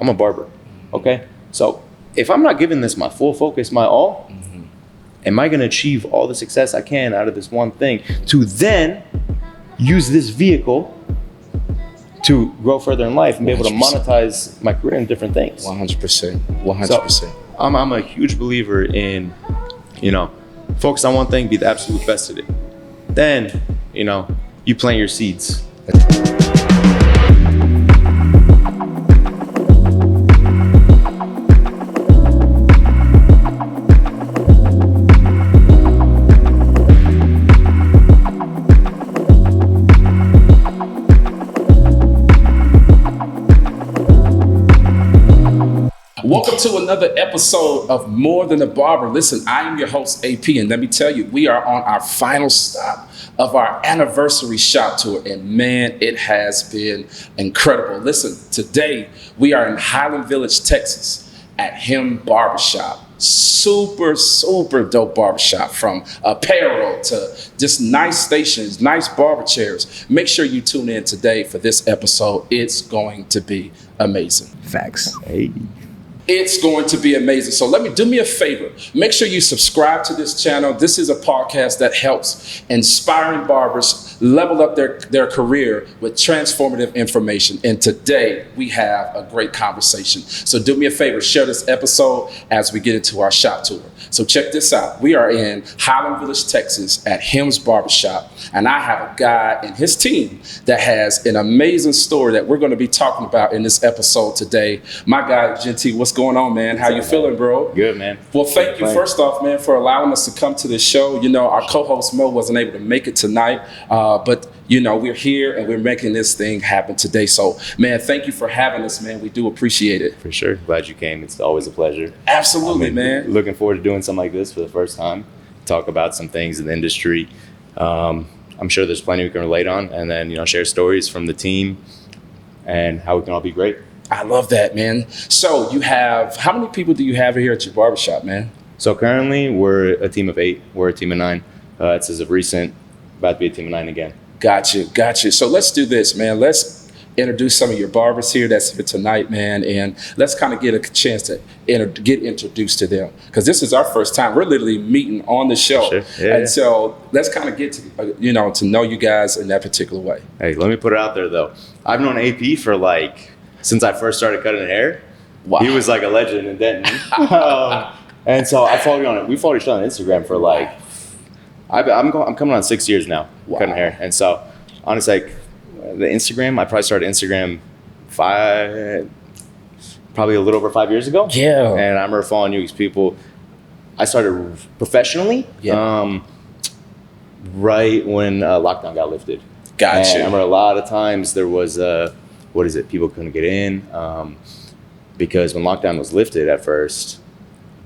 I'm a barber. Okay. So if I'm not giving this my full focus, my all, am I going to achieve all the success I can out of this one thing to then use this vehicle to grow further in life and be able to 100%. monetize my career in different things? 100%. 100%. So I'm a huge believer in, focus on one thing, be the absolute best at it. Then, you plant your seeds. Welcome to another episode of More Than a Barber. Listen, I am your host, AP, and let me tell you, we are on our final stop of our anniversary shop tour, and man, it has been incredible. Listen, today we are in Highland Village, Texas at Him Barbershop. Super dope barbershop, from apparel to just nice stations, nice barber chairs. Make sure you tune in today for this episode. It's going to be amazing. Facts. Hey. It's going to be amazing. So do me a favor. Make sure you subscribe to this channel. This is a podcast that helps inspiring barbers level up their career with transformative information. And today we have a great conversation. So do me a favor, share this episode as we get into our shop tour. So check this out. We are in Highland Village, Texas at Him's Barbershop. And I have a guy and his team that has an amazing story that we're going to be talking about in this episode today. My guy, Gentil, what's going on, man? How you feeling, bro? Good, man. Well, thank you first off, man, for allowing us to come to this show. Our co-host Mo wasn't able to make it tonight, but we're here and we're making this thing happen today. So, man, thank you for having us, man. We do appreciate it. For sure. Glad you came. It's always a pleasure. Absolutely, man. Looking forward to doing something like this for the first time. Talk about some things in the industry. I'm sure there's plenty we can relate on, and then, share stories from the team and how we can all be great. I love that, man. So how many people do you have here at your barbershop, man? So currently we're a team of 8. We're a team of 9. It's as of recent, about to be a team of 9 again. Gotcha. So let's do this, man. Let's introduce some of your barbers here that's here tonight, man, and let's kind of get a chance to get introduced to them, because this is our first time. We're literally meeting on the show. Sure. Yeah. And so let's kind of get to to know you guys in that particular way. Hey, let me put it out there though. I've known AP for since I first started cutting hair. Wow. He was like a legend in Denton. And so I followed you on it. We followed each other on Instagram for I'm coming on 6 years now. Wow. Cutting hair. And so honestly, the Instagram, I probably started Instagram probably a little over 5 years ago. Yeah. And I remember following you because I started professionally right when lockdown got lifted. Gotcha. And I remember a lot of times there was people couldn't get in because when lockdown was lifted at first,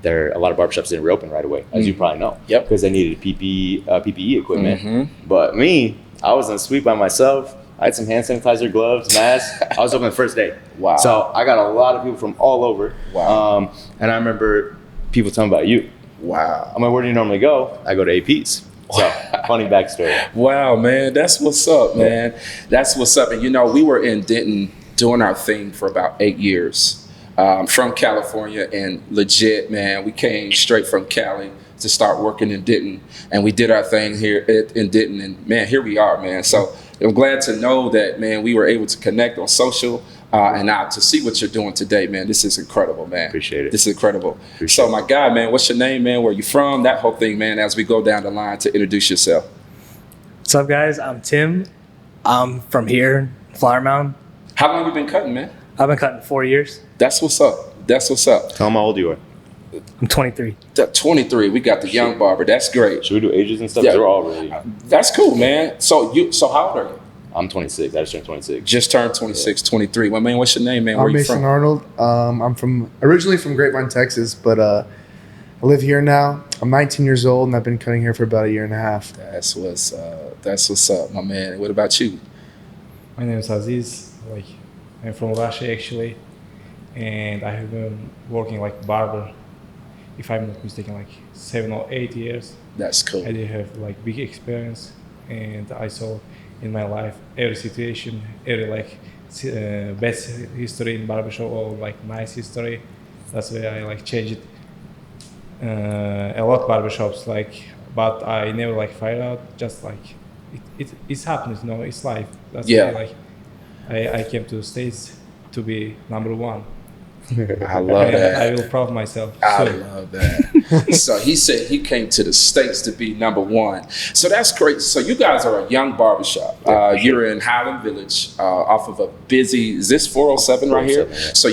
a lot of barbershops didn't reopen right away, as you probably know. Yep. Because they needed PPE equipment. Mm-hmm. But me, I was in a suite by myself. I had some hand sanitizer, gloves, mask. I was open the first day. Wow. So I got a lot of people from all over. Wow. And I remember people telling me about you. Wow. I'm like, where do you normally go? I go to AP's. So funny backstory. Wow, man. That's what's up, man. That's what's up. And we were in Denton doing our thing for about 8 years. From California, and legit, man, we came straight from Cali to start working in Denton, and we did our thing here in Denton, and man, here we are, man. So I'm glad to know that, man, we were able to connect on social, and now to see what you're doing today, man. This is incredible, man. Appreciate it. This is incredible. Appreciate so my guy, man, what's your name, man? Where you from? That whole thing, man, as we go down the line to introduce yourself. What's up, guys? I'm Tim. I'm from here, Flower Mound. How long you been cutting, man? I've been cutting 4 years. That's what's up. Tell them how old you are. I'm 23. 23. We got the young barber. That's great. Should we do ages and stuff? Yeah. They're all ready. That's cool, man. So how old are you? I'm 26. I just turned 26. Just turned 26, 23. Well, man, what's your name, man? Where I'm you Mason from? Arnold. I'm originally from Grapevine, Texas, but I live here now. I'm 19 years old, and I've been cutting hair for about 1.5 years. That's what's up, my man. What about you? My name is Aziz. I'm from Russia actually, and I have been working like barber, if I'm not mistaken, 7 or 8 years. That's cool. I did have big experience, and I saw in my life every situation, every best history in barbershop or like nice history. That's why I like change it a lot barbershops like, but I never like fired out. Just like it's happens, you know, it's life. That's Yeah. why like I came to the States to be number one. I love And that. I will prove myself. I soon. love that. So he said he came to the States to be number one. So that's great. So you guys are a young barbershop. You're in Highland Village off of a busy, is this 407 right here? 407, yeah. So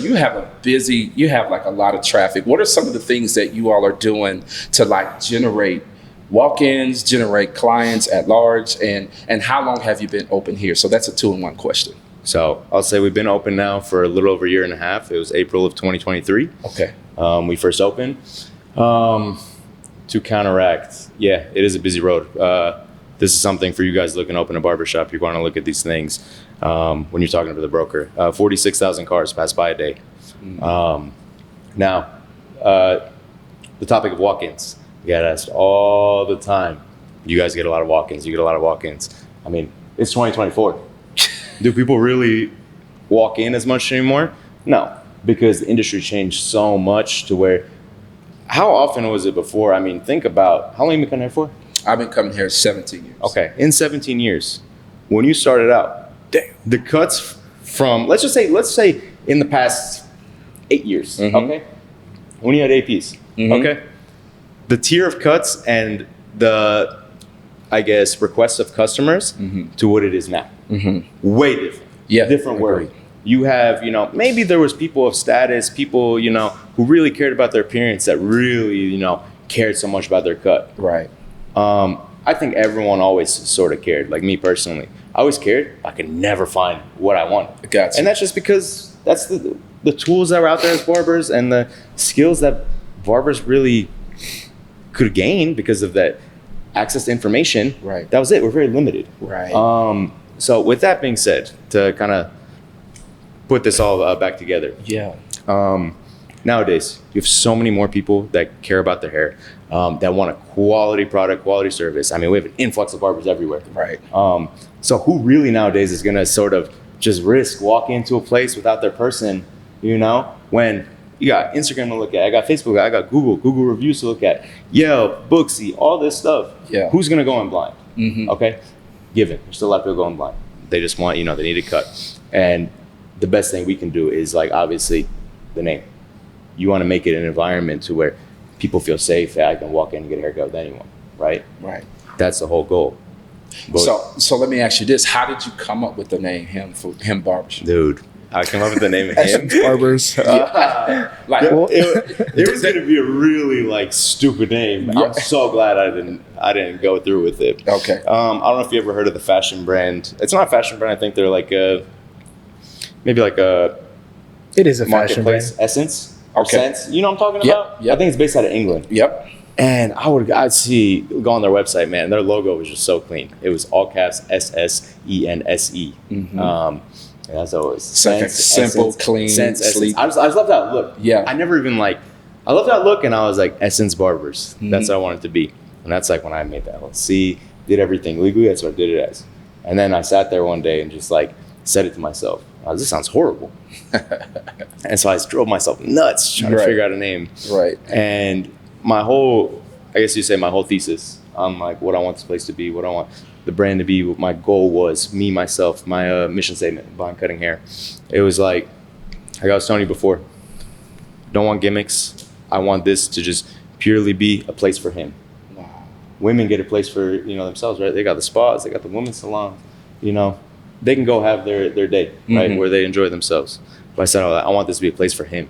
you have like a lot of traffic. What are some of the things that you all are doing to like generate walk-ins, generate clients at large? And how long have you been open here? So that's a 2-in-1 question. So I'll say we've been open now for a little over a year and a half. It was April of 2023. Okay. We first opened. To counteract, yeah, it is a busy road. This is something for you guys looking to open a barbershop. You're going to look at these things when you're talking to the broker. 46,000 cars pass by a day. Now, the topic of walk-ins. You get asked all the time. You guys get a lot of walk-ins. You get a lot of walk-ins. I mean, it's 2024. Do people really walk in as much anymore? No, because the industry changed so much to where, how often was it before? I mean, think about, how long have you been coming here for? I've been coming here 17 years. Okay, in 17 years, when you started out, the cuts from, let's say in the past 8 years, okay? When you had APs, okay? The tier of cuts and the, I guess, requests of customers to what it is now. Way different. Yeah, Different agree. world. You have, you know, maybe there was people of status, people, you know, who really cared about their appearance, that really, you know, cared so much about their cut. Right. I think everyone always sort of cared. Like me personally, I always cared. I could never find what I wanted. Gotcha. And that's just because that's the tools that were out there as barbers and the skills that barbers really could gain because of that access to information. Right. That was it. We're very limited. Right. So with that being said, to kind of put this all back together, Yeah. nowadays you have so many more people that care about their hair, that want a quality product, quality service. I mean, we have an influx of barbers everywhere. Right. So who really nowadays is gonna sort of just risk walking into a place without their person, you know, when you got Instagram to look at, I got Facebook, I got Google reviews to look at, Yelp, Booksy, all this stuff. Yeah. Who's gonna go in blind? Okay, given there's still a lot of people going blind. They just want, you know, they need a cut, and the best thing we can do is like obviously the name. You want to make it an environment to where people feel safe that I can walk in and get a haircut with anyone, right? Right. That's the whole goal. But, So let me ask you this: how did you come up with the name Him Barbershop? dude, I came up with the name of him. Essence Barbers. Like, It was gonna be a really like stupid name. I'm so glad I didn't go through with it. Okay. I don't know if you ever heard of the fashion brand. It's not a fashion brand. I think they're like maybe like a It is a fashion brand. marketplace. Essence. Or Okay. Sense. You know what I'm talking Yep, about? yep. I think it's based out of England. Yep. And I'd see, go on their website, man. Their logo was just so clean. It was all caps SSENSE. And that's always It's like a simple, clean, sleek. I just love that look. Yeah. I never even like, I love that look, and I was like, Essence Barbers. That's what I wanted to be. And that's like when I made that LLC, did everything legally. That's what I did it as. And then I sat there one day and just like said it to myself. This sounds horrible. And so I drove myself nuts trying to Right. figure out a name. Right. And my whole, I guess you say my whole thesis on like what I want this place to be, what I want the brand to be, what my goal was, me, myself, my mission statement behind cutting hair. It was like I was telling you before, don't want gimmicks. I want this to just purely be a place for him. Wow. Women get a place for, you know, themselves, right? They got the spas, they got the women's salon, you know. They can go have their day, right, where they enjoy themselves. But I said, I want this to be a place for him.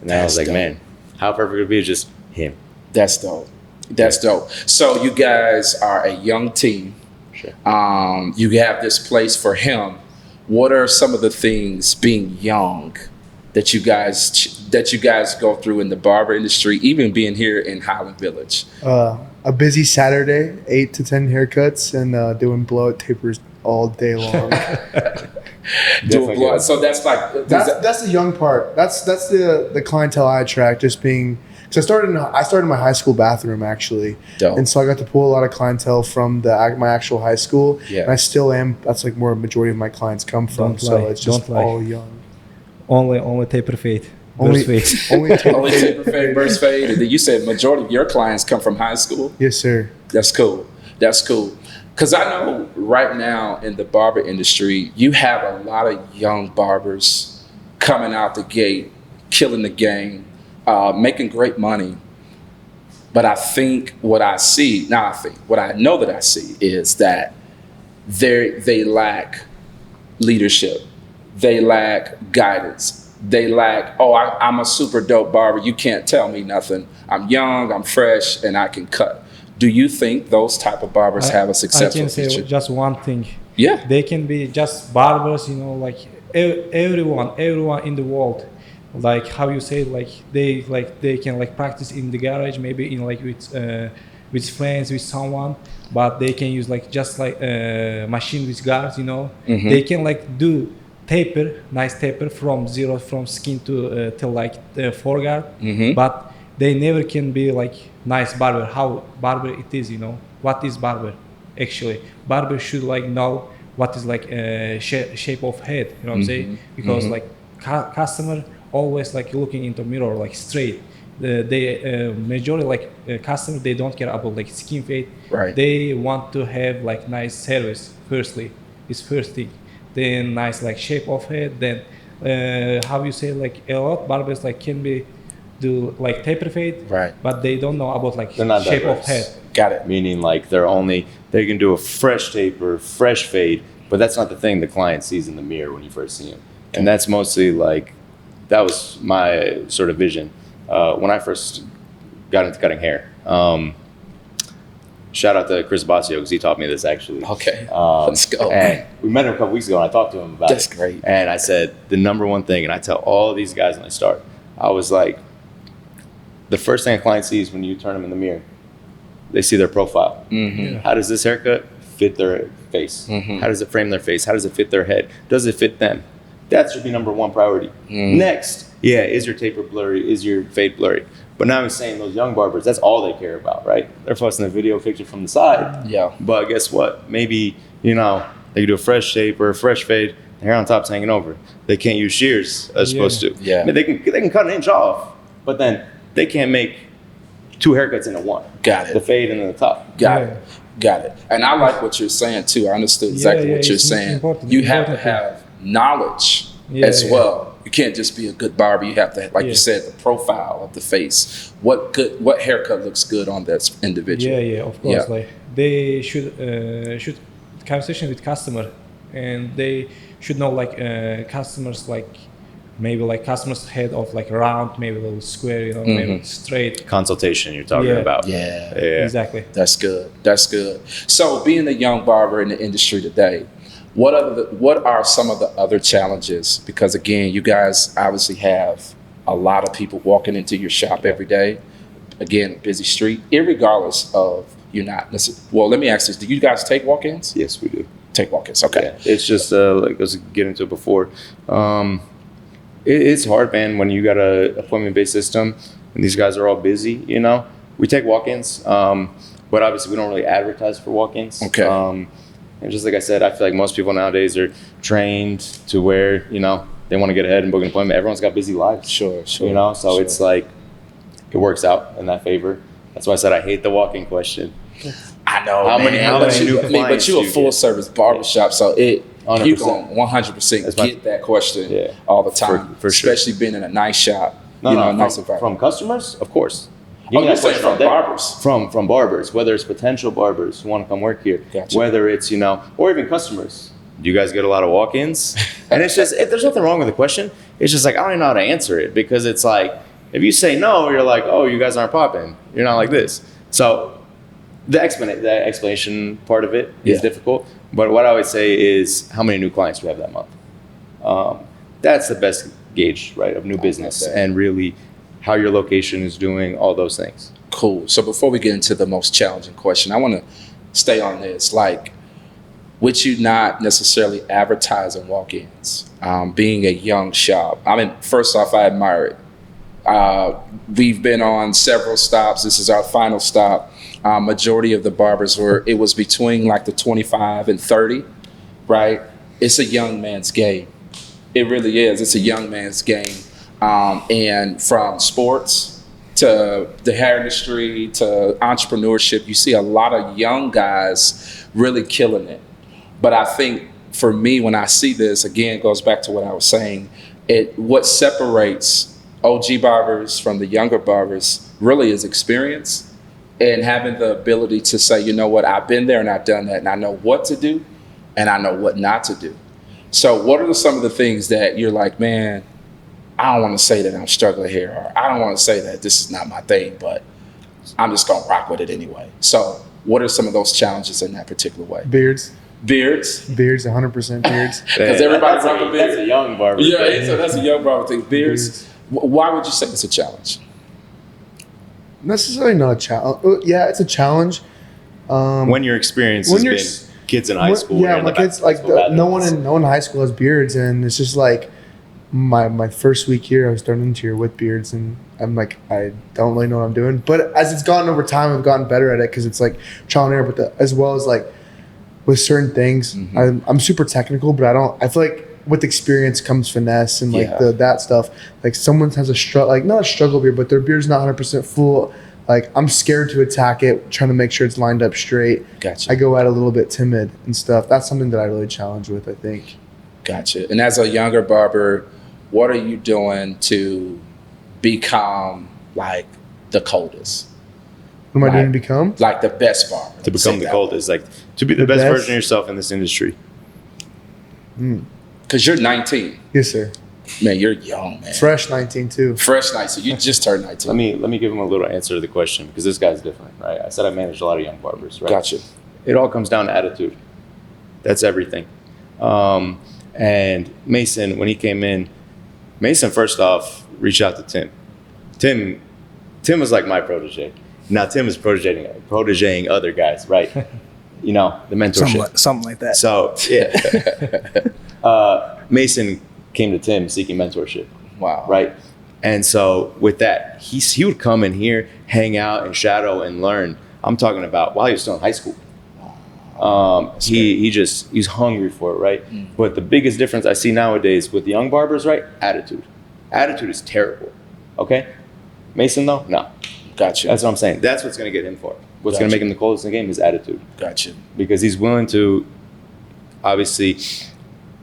And then I was like, dope. man, how perfect would it be? It's just him. That's dope. That's dope. So you guys are a young team. Sure. You have this place for him. What are some of the things being young that you guys go through in the barber industry, even being here in Highland Village? A busy Saturday, 8 to 10 haircuts, and doing blowout tapers all day long. Doing blood. So that's like That's the young part. That's the clientele I attract. Just being So I started in my high school bathroom actually, Dope. and so I got to pull a lot of clientele from my actual high school. Yeah. And I still am. That's like where a majority of my clients come from. Don't So lie, it's just don't lie. all young. Only taper fade. Only, Burst fade. only taper Only fade. taper fade, burst fade. And then you said majority of your clients come from high school. Yes, sir. That's cool. That's cool. Because I know right now in the barber industry, you have a lot of young barbers coming out the gate, killing the game, making great money. But I think what I know that I see is that they lack leadership. They lack guidance. They lack, I'm a super dope barber. You can't tell me nothing. I'm young, I'm fresh, and I can cut. Do you think those type of barbers have a successful I can say future? just one thing. Yeah. They can be just barbers, like everyone in the world. Like how you say, they can like practice in the garage, maybe in like with friends, with someone, but they can use like just like machine with guards. Mm-hmm. They can like do nice taper from zero, from skin to till like foreguard, Mm-hmm. but they never can be like nice barber. How barber it is, what is barber actually? Barber should like know what is like shape of head, what I'm saying? Because like customer always like looking into mirror like straight. They majority like customer, they don't care about like skin fade. Right. They want to have like nice service firstly. It's first thing. Then nice like shape of head. Then how you say, like a lot barbers like can be do like taper fade, Right. but they don't know about like They're not shape diverse. of head. Got it. Meaning like they can do a fresh taper, fresh fade, but that's not the thing the client sees in the mirror when you first see him. And that's mostly like, that was my sort of vision when I first got into cutting hair. Shout out to Chris Basio because he taught me this actually. Okay. Let's go. And we met him a couple weeks ago and I talked to him about That's it. great. And I said, the number one thing, and I tell all these guys when they start, I was like, the first thing a client sees when you turn them in the mirror, they see their profile. Mm-hmm. How does this haircut fit their face? Mhm. How does it frame their face? How does it fit their head? Does it fit them? That should be number one priority. Mm. Next, is your taper blurry? Is your fade blurry? But now he's saying those young barbers, that's all they care about, right? They're posting the video picture from the side. Yeah. But guess what? Maybe, they can do a fresh shape or a fresh fade. The hair on top's hanging over. They can't use shears as supposed to. Yeah. I mean, they can cut an inch off, but then they can't make two haircuts into one. Got it. The fade and then the top. Got it. And I like what you're saying too. I understood exactly what you're it's saying. important, You have to important. have knowledge as well. You can't just be a good barber. You have to, like you said, the profile of the face. What haircut looks good on that individual? Yeah, of course. Yeah. Like they should conversation with customer, and they should know like customers, like maybe like customers head of like round, maybe a little square, maybe straight. Consultation you're talking about. Yeah. Exactly. That's good. That's good. So, being a young barber in the industry today, what are some of the other challenges? Because again, you guys obviously have a lot of people walking into your shop every day. Again, busy street, irregardless of you're not necessarily. Well, let me ask this: do you guys take walk-ins? Yes, we do. Take walk-ins. Okay. Yeah. It's just like I was getting into it before. It's hard, man, when you got a appointment-based system and these guys are all busy. We take walk-ins, but obviously we don't really advertise for walk-ins. Okay. And just like I said, I feel like most people nowadays are trained to where they want to get ahead and book an appointment. Everyone's got busy lives. Sure. So it's like it works out in that favor. That's why I said I hate the walk-in question. I know. How many new But clients you're a do you full get? service barbershop, so you're 100%. going 100% That's my- get that question Yeah. all the time, For sure. especially being in a nice shop. No, nice from environment. customers, of course. Oh, get you're that saying question from all day. barbers? From barbers, whether it's potential barbers who want to come work here, Gotcha. whether it's or even customers. Do you guys get a lot of walk-ins? And it's just there's nothing wrong with the question. It's just like I don't even know how to answer it because it's like if you say no, you're like, oh, you guys aren't popping. You're not like this. So the explanation part of it is difficult. But what I would say is how many new clients we have that month. That's the best gauge, right, of new business and really how your location is doing, all those things. Cool. So before we get into the most challenging question, I want to stay on this. Like, would you not necessarily advertise on walk-ins? Being a young shop, first off, I admire it. We've been on several stops. This is our final stop. Majority of the barbers it was between like the 25 and 30, right? It's a young man's game. It really is. It's a young man's game. And from sports to the hair industry to entrepreneurship, you see a lot of young guys really killing it. But I think for me, when I see this, again, it goes back to what I was saying. What separates OG barbers from the younger barbers really is experience and having the ability to say, you know what, I've been there and I've done that, and I know what to do and I know what not to do. So what are some of the things that you're like, man, I don't want to say that I'm struggling here, or I don't want to say that this is not my thing, but I'm just going to rock with it anyway. So what are some of those challenges in that particular way? Beards, 100% beards. Because everybody's like a beard. That's a young barber. Yeah, so that's a young barber thing. Beards. Why would you say it's a challenge? Necessarily not a challenge. Yeah, it's a challenge. When your experience When has you're been kids in high school. Yeah, wearing my the kids back- like no one in high school has beards, and it's just like my first week here, I was thrown into here with beards, and I'm like, I don't really know what I'm doing. But as it's gone over time, I've gotten better at it because it's like trial and error. But as well as like with certain things, I'm super technical, but I feel like with experience comes finesse and like that stuff. Like someone has a like not a struggle beard, but their beard's not 100% full. Like I'm scared to attack it, trying to make sure it's lined up straight. Gotcha. I go out a little bit timid and stuff. That's something that I really challenge with, I think. Gotcha. And as a younger barber, what are you doing to become like the coldest? What am I doing to become? Like the best barber. To become the coldest, like to be the best version of yourself in this industry. Because you're 19. Yes, sir. Man, you're young, man. Fresh 19 too. Fresh 19. You just turned 19. Let me give him a little answer to the question, because this guy's different, right? I said I managed a lot of young barbers, right? Gotcha. It all comes down to attitude. That's everything. And Mason, when he came in, Mason first off reached out to Tim. Tim was like my protege. Now Tim is protegeing other guys, right? You know, the mentorship. Something like that. So yeah, Mason came to Tim seeking mentorship. Wow. Right. And so with that, he would come in here, hang out and shadow and learn. I'm talking about while he was still in high school. He's hungry for it, right? But the biggest difference I see nowadays with the young barbers, right? Attitude. Attitude is terrible. Okay? Mason though, no. Gotcha. That's what I'm saying. That's what's gonna get him for it. What's gonna make him the coldest in the game is attitude. Gotcha. Because he's willing to, obviously,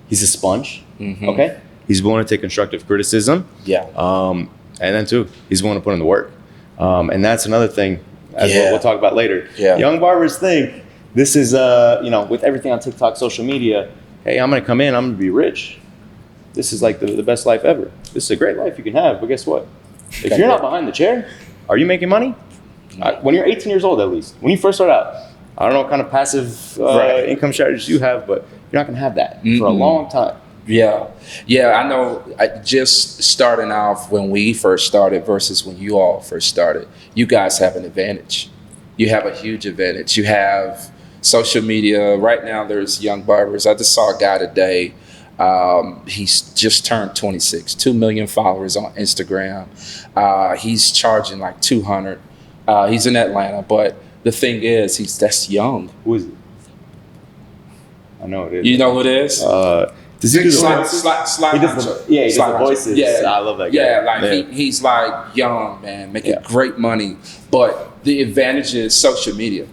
he's a sponge. Okay? He's willing to take constructive criticism. Yeah. And then too, he's willing to put in the work. And that's another thing as we'll talk about later. Yeah. Young barbers think this is, with everything on TikTok, social media, hey, I'm going to come in, I'm going to be rich. This is like the best life ever. This is a great life you can have. But guess what? If you're not behind the chair, are you making money? When you're 18 years old, at least, when you first start out, I don't know what kind of passive income strategies you have, but you're not going to have that for a long time. Yeah. I know. Just starting off when we first started versus when you all first started, you guys have an advantage. You have a huge advantage. You have social media. Right now, there's young barbers. I just saw a guy today. He's just turned 26, 2 million followers on Instagram. He's charging like 200. He's in Atlanta, but the thing is, that's young. Who is it? I know it is. You know who it is? Does he do the voices? Slide He does the voices. Yeah, I love that guy. Yeah, he's like young, man, making great money. But the advantage is social media.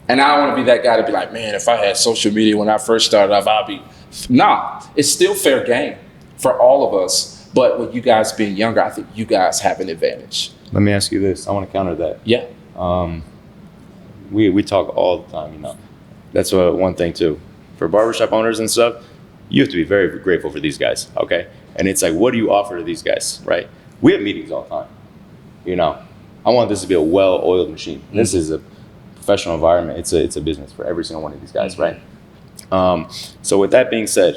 And I don't want to be that guy to be like, man, if I had social media when I first started off, I'd be... Nah, it's still fair game for all of us. But with you guys being younger, I think you guys have an advantage. Let me ask you this. I want to counter that. Yeah. We talk all the time, That's one thing, too. For barbershop owners and stuff, you have to be very grateful for these guys, okay? And it's like, what do you offer to these guys, right? We have meetings all the time, I want this to be a well-oiled machine. This is a professional environment. It's a business for every single one of these guys, right? So with that being said,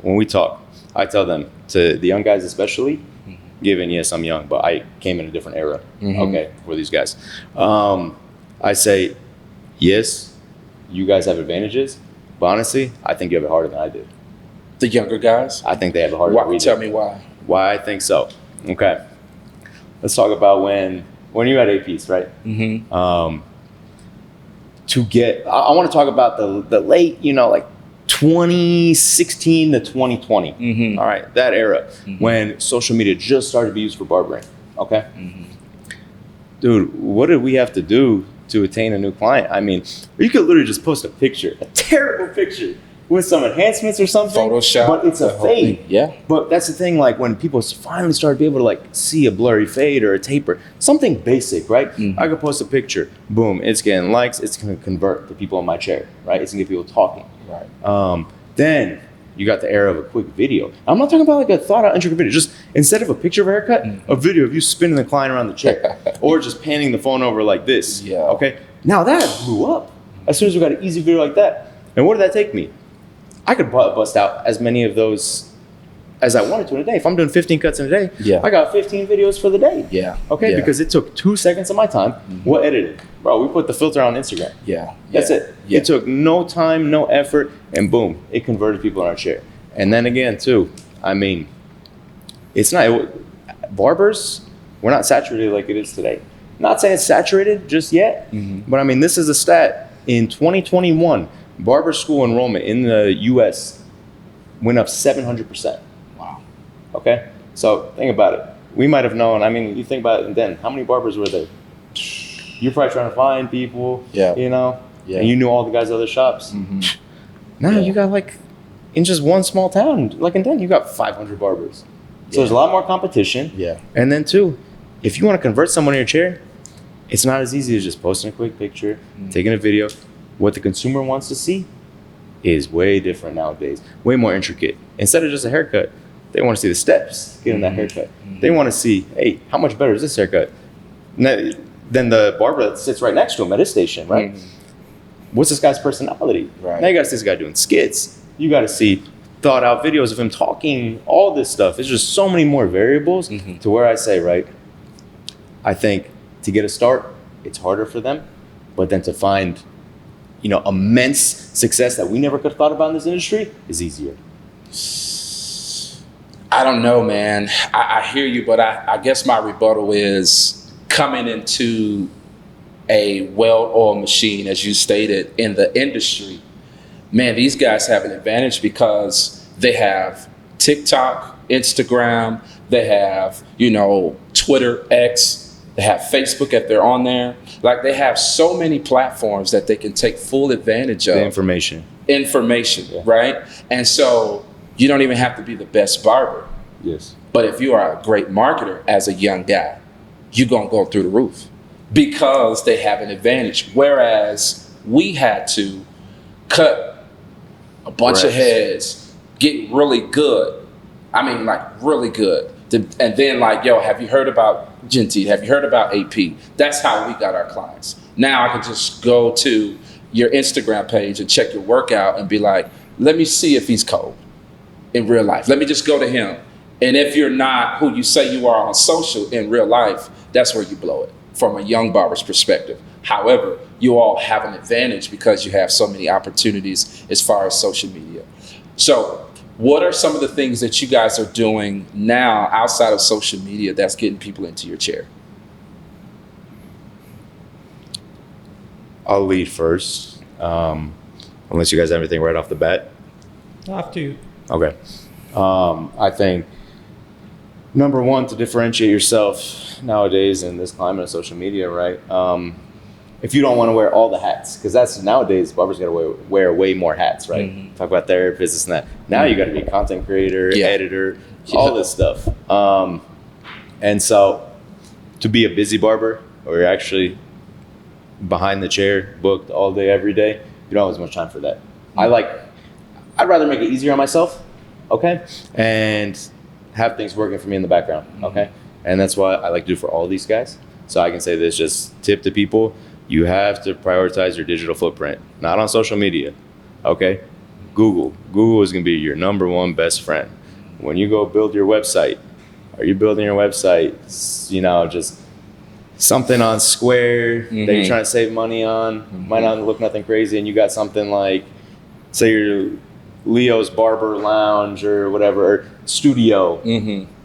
when we talk, I tell them, to the young guys especially, given, yes, I'm young, but I came in a different era, okay, for these guys. I say, yes, you guys have advantages, but honestly, I think you have it harder than I did. The younger guys? I think they have it harder than we did. Tell me why. Why I think so. Okay. let's talk about when you had APs, right? To get, I want to talk about the late, like 2016 to 2020. All right, that era when social media just started to be used for barbering. Okay, dude, what did we have to do to attain a new client? I mean, you could literally just post a picture, a terrible picture with some enhancements or something, Photoshop, but it's a fade. Yeah. But that's the thing, like when people finally started to be able to like see a blurry fade or a taper, something basic, right? I could post a picture, boom, it's getting likes, it's gonna convert the people in my chair, right? It's gonna get people talking. Right. Then you got the era of a quick video. I'm not talking about like a thought out intricate video, just instead of a picture of a haircut, a video of you spinning the client around the chair or just panning the phone over like this. Yeah. Okay. Now that blew up as soon as we got an easy video like that. And what did that take me? I could bust out as many of those as I wanted to in a day. If I'm doing 15 cuts in a day, I got 15 videos for the day. Yeah. Okay, Yeah. because it took 2 seconds of my time. What edited? Bro, we put the filter on Instagram. Yeah. That's it. Yeah. It took no time, no effort, and boom, it converted people in our chair. And then again, too, I mean, it's not, barbers, we're not saturated like it is today. Not saying it's saturated just yet, but I mean, this is a stat. In 2021, barber school enrollment in the US went up 700%. Wow. Okay? So think about it. We might have known, I mean, you think about it then, how many barbers were there? You're probably trying to find people, Yeah. And you knew all the guys at other shops. Now you got like, in just one small town, like in Denton, you got 500 barbers. So there's a lot more competition. Yeah. And then too, if you want to convert someone in your chair, it's not as easy as just posting a quick picture, taking a video. What the consumer wants to see is way different nowadays, way more intricate. Instead of just a haircut, they want to see the steps getting that haircut. They want to see, hey, how much better is this haircut than the barber that sits right next to him at his station, right? What's this guy's personality? Right. Now you got to see this guy doing skits. You got to see thought out videos of him talking, all this stuff. It's just so many more variables to where I say, right, I think to get a start, it's harder for them, but then to find, immense success that we never could have thought about in this industry is easier. I don't know, man. I hear you, but I guess my rebuttal is coming into a well-oiled machine, as you stated, in the industry. Man, these guys have an advantage because they have TikTok, Instagram, they have, Twitter, X, they have Facebook if they're on there. Like they have so many platforms that they can take full advantage of. The information, right? And so you don't even have to be the best barber. Yes. But if you are a great marketer as a young guy, you're going to go through the roof because they have an advantage. Whereas we had to cut a bunch of heads, get really good. I mean, like really good. And then like, yo, have you heard about Genty? Have you heard about AP? That's how we got our clients. Now I can just go to your Instagram page and check your workout and be like, let me see if he's cold in real life. Let me just go to him. And if you're not who you say you are on social in real life, that's where you blow it from a young barber's perspective. However, you all have an advantage because you have so many opportunities as far as social media. So what are some of the things that you guys are doing now outside of social media that's getting people into your chair? I'll lead first, unless you guys have anything right off the bat. After you. Okay. I think number one, to differentiate yourself nowadays in this climate of social media, right? If you don't want to wear all the hats, because that's nowadays barbers got to wear way more hats, right? Talk about therapist, this and that. Now you got to be a content creator, editor, all this stuff. And so to be a busy barber, or you're actually behind the chair, booked all day, every day, you don't have as much time for that. I'd rather make it easier on myself, okay? And have things working for me in the background, okay? And that's what I like to do for all these guys. So I can say this, just tip to people, you have to prioritize your digital footprint, not on social media, okay? Google is gonna be your number one best friend. When you go build your website, are you building your website, just something on Square that you're trying to save money on, might not look nothing crazy, and you got something like, say your Leo's Barber Lounge or whatever, or studio,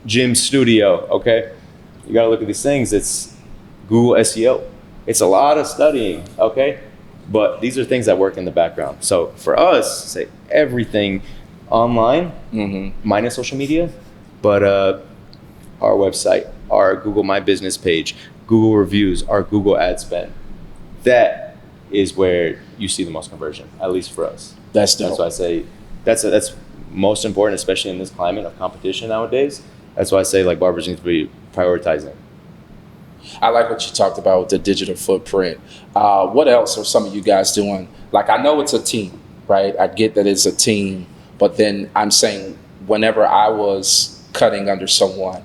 gym studio, okay? You got to look at these things. It's Google SEO. It's a lot of studying, okay? But these are things that work in the background. So for us, say everything online, minus social media, but our website, our Google My Business page, Google reviews, our Google ad spend, that is where you see the most conversion, at least for us. That's dope. That's why I say that's most important, especially in this climate of competition nowadays. That's why I say like barbers need to be prioritizing. I like what you talked about with the digital footprint. What else are some of you guys doing? Like, I know it's a team, right? I get that it's a team, but then I'm saying whenever I was cutting under someone,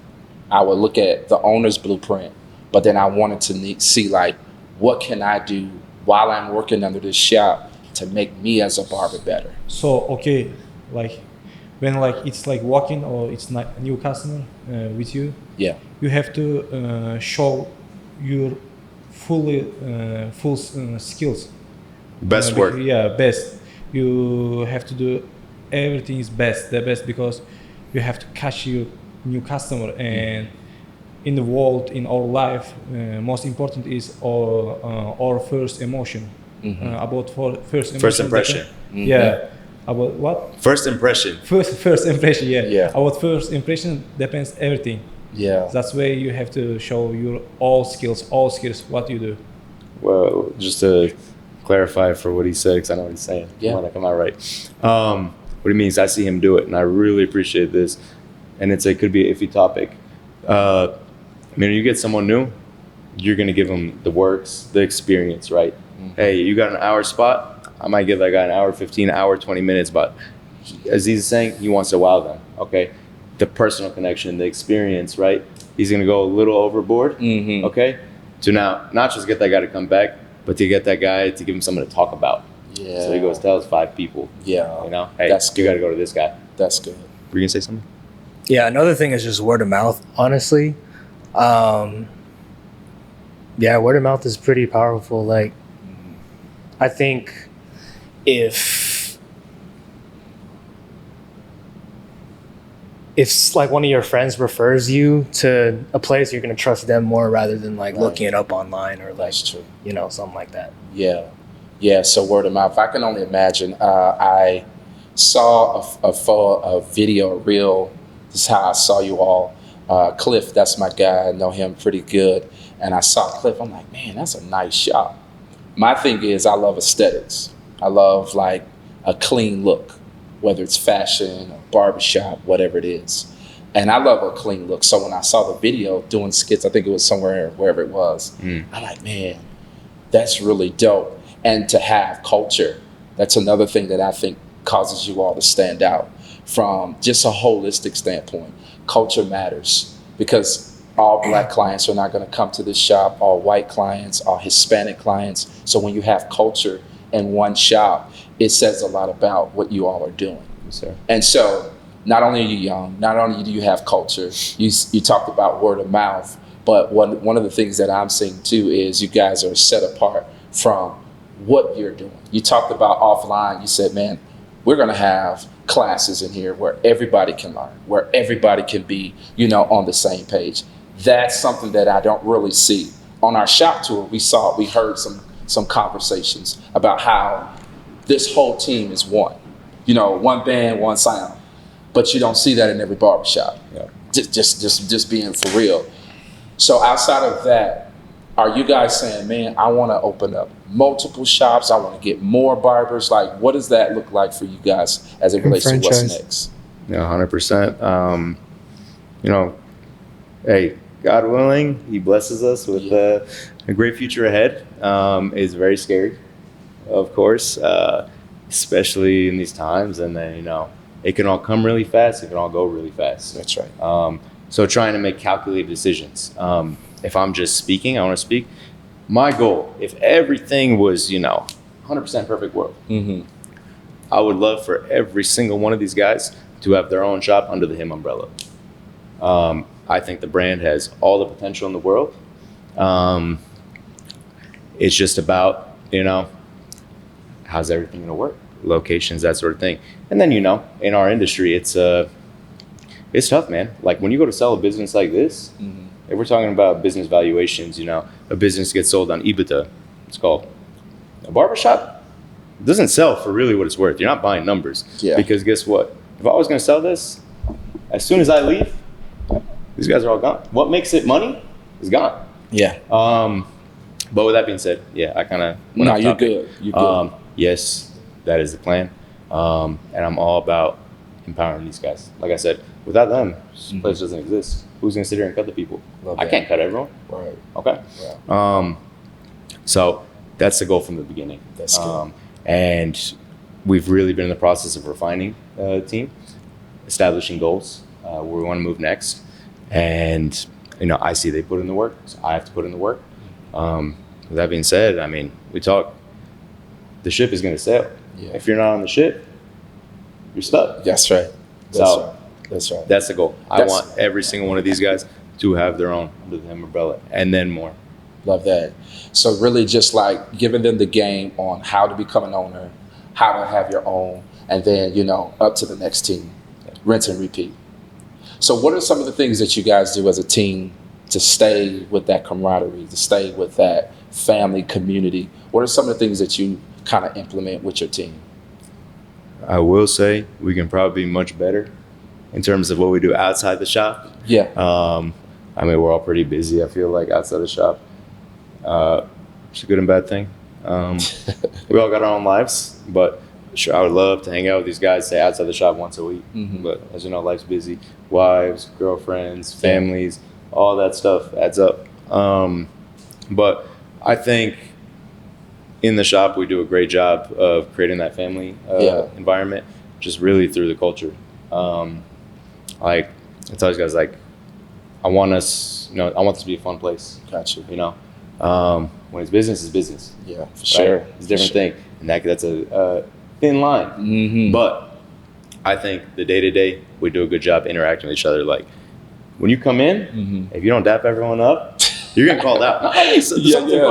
I would look at the owner's blueprint, but then I wanted to see like, what can I do while I'm working under this shop to make me as a barber better? So okay, like when like it's like walking or it's not a new customer with you, Yeah. you have to show your full skills. Best work. Yeah, best. You have to do everything is best, the best, because you have to catch your new customer. And in the world, in our life, most important is our first emotion. About first emotion. First impression. Yeah. About what? First impression. First impression. Yeah. Yeah. About first impression depends everything. Yeah. That's why you have to show your all skills, what you do. Well, just to clarify for what he said, because I know what he's saying. Yeah. When I come out right. What he means, I see him do it, and I really appreciate this. And it could be an iffy topic. I mean, when you get someone new, you're going to give them the works, the experience, right? Hey, you got an hour spot? I might give that guy an hour 15, hour 20 minutes, but as he's saying, he wants to wow them, okay? The personal connection, the experience, right? He's going to go a little overboard, okay? To now, not just get that guy to come back, but to get that guy to give him something to talk about. Yeah. So he goes, tells 5 people, Yeah. you know? Hey, That's you good. got to go to this guy. That's good. Were you going to say something? Yeah, another thing is just word of mouth, honestly. Yeah, word of mouth is pretty powerful. Like, I think if like one of your friends refers you to a place, you're going to trust them more rather than like looking it up online or like, That's true. you know, something like that. Yeah. Yeah. So word of mouth. I can only imagine. I saw a video, a reel. This is how I saw you all. Cliff, that's my guy. I know him pretty good. And I saw Cliff. I'm like, man, that's a nice shop. My thing is, I love aesthetics. I love like a clean look, whether it's fashion or barbershop, whatever it is. And I love a clean look. So when I saw the video doing skits, I think it was somewhere, wherever it was, I'm like, man, that's really dope. And to have culture, that's another thing that I think causes you all to stand out from just a holistic standpoint. Culture matters because all Black clients are not going to come to this shop, all white clients, all Hispanic clients. So when you have culture in one shop, it says a lot about what you all are doing. Yes, sir. And so not only are you young, not only do you have culture, you talked about word of mouth, but one of the things that I'm seeing too is you guys are set apart from what you're doing. You talked about offline. You said, man, we're going to have classes in here where everybody can learn, where everybody can be, on the same page. That's something that I don't really see. On our shop tour, we heard some conversations about how this whole team is one. One band, one sound. But you don't see that in every barbershop. Yeah. Just being for real. So outside of that, are you guys saying, man, I want to open up multiple shops, I want to get more barbers? Like, what does that look like for you guys as it relates to what's Franchise. next? Yeah, 100%. Hey, God willing, He blesses us with a great future ahead. It's very scary, of course, especially in these times. And then, it can all come really fast. It can all go really fast. That's right. So trying to make calculated decisions. If I'm just speaking, I want to speak. My goal, if everything was, 100% perfect world, I would love for every single one of these guys to have their own shop under the Him umbrella. I think the brand has all the potential in the world. It's just about, how's everything going to work? Locations, that sort of thing. And then, in our industry, it's tough, man. Like when you go to sell a business like this, if we're talking about business valuations, a business gets sold on EBITDA, it's called. A barbershop doesn't sell for really what it's worth. You're not buying numbers. Yeah. Because guess what? If I was going to sell this, as soon as I leave, these guys are all gone. What makes it money is gone. Yeah. But with that being said, yeah, I kind of No, you're good. You're good. Yes, that is the plan. And I'm all about empowering these guys. Like I said, without them, this place doesn't exist. Who's going to sit here and cut the people? Love I that. can't cut everyone. Right. Okay. Right. So that's the goal from the beginning. That's good. And we've really been in the process of refining the team, establishing goals, where we want to move next. And, I see they put in the work, so I have to put in the work. With that being said, I mean, we talk, the ship is going to sail. Yeah. If you're not on the ship, you're stuck. That's right. That's right. That's the goal. I want every single one of these guys to have their own under the umbrella, and then more. Love that. So really just like giving them the game on how to become an owner, how to have your own, and then, up to the next team, rinse and repeat. So what are some of the things that you guys do as a team to stay with that camaraderie, to stay with that family community? What are some of the things that you kind of implement with your team? I will say we can probably be much better in terms of what we do outside the shop. Yeah. I mean, we're all pretty busy, I feel like, outside the shop. It's a good and bad thing. We all got our own lives, but sure, I would love to hang out with these guys, say, outside the shop once a week. Mm-hmm. But as you know, life's busy. Wives, girlfriends, families, all that stuff adds up. But I think in the shop, we do a great job of creating that family environment, just really through the culture. Like I tell these guys, like, I want us, I want this to be a fun place. Gotcha. When it's business, it's business. Yeah, for sure. Right? It's a different thing, and that's a thin line. Mm-hmm. But I think the day to day, we do a good job interacting with each other. Like when you come in, if you don't dap everyone up, you're getting called out. Call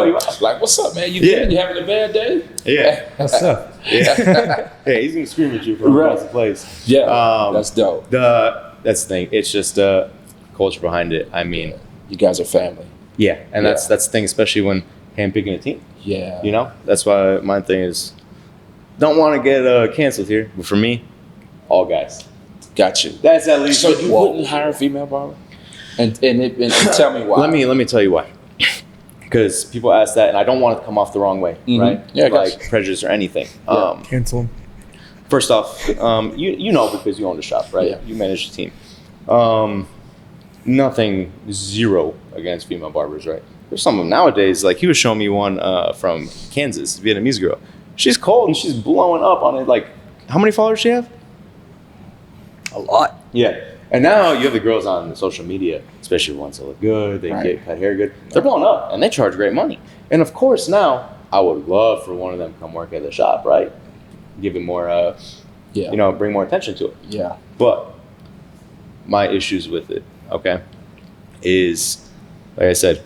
you out. Like, what's up, man? You good? You having a bad day? Yeah. What's up? Yeah. He's gonna scream at you from across the place. Yeah, that's dope. That's the thing. It's just culture behind it. I mean, you guys are family. Yeah, and that's the thing, especially when handpicking a team. Yeah. That's why my thing is, don't want to get canceled here, but for me, all guys. Got you. That's at least. So you wouldn't hire a female barber? And tell me why. Let me tell you why. Because people ask that, and I don't want it to come off the wrong way, right? Yeah, like prejudice or anything. Cancel. First off, you know because you own the shop, right? Yeah. You manage the team. Nothing, zero against female barbers, right? There's some of them nowadays. Like he was showing me one from Kansas, Vietnamese girl. She's cold and she's blowing up on it. Like, how many followers she have? A lot. Yeah. And now you have the girls on social media, especially ones that look good, they get cut hair good. They're blowing up and they charge great money. And of course now, I would love for one of them to come work at the shop, right? Give it more, bring more attention to it. Yeah. But my issues with it, okay, is, like I said,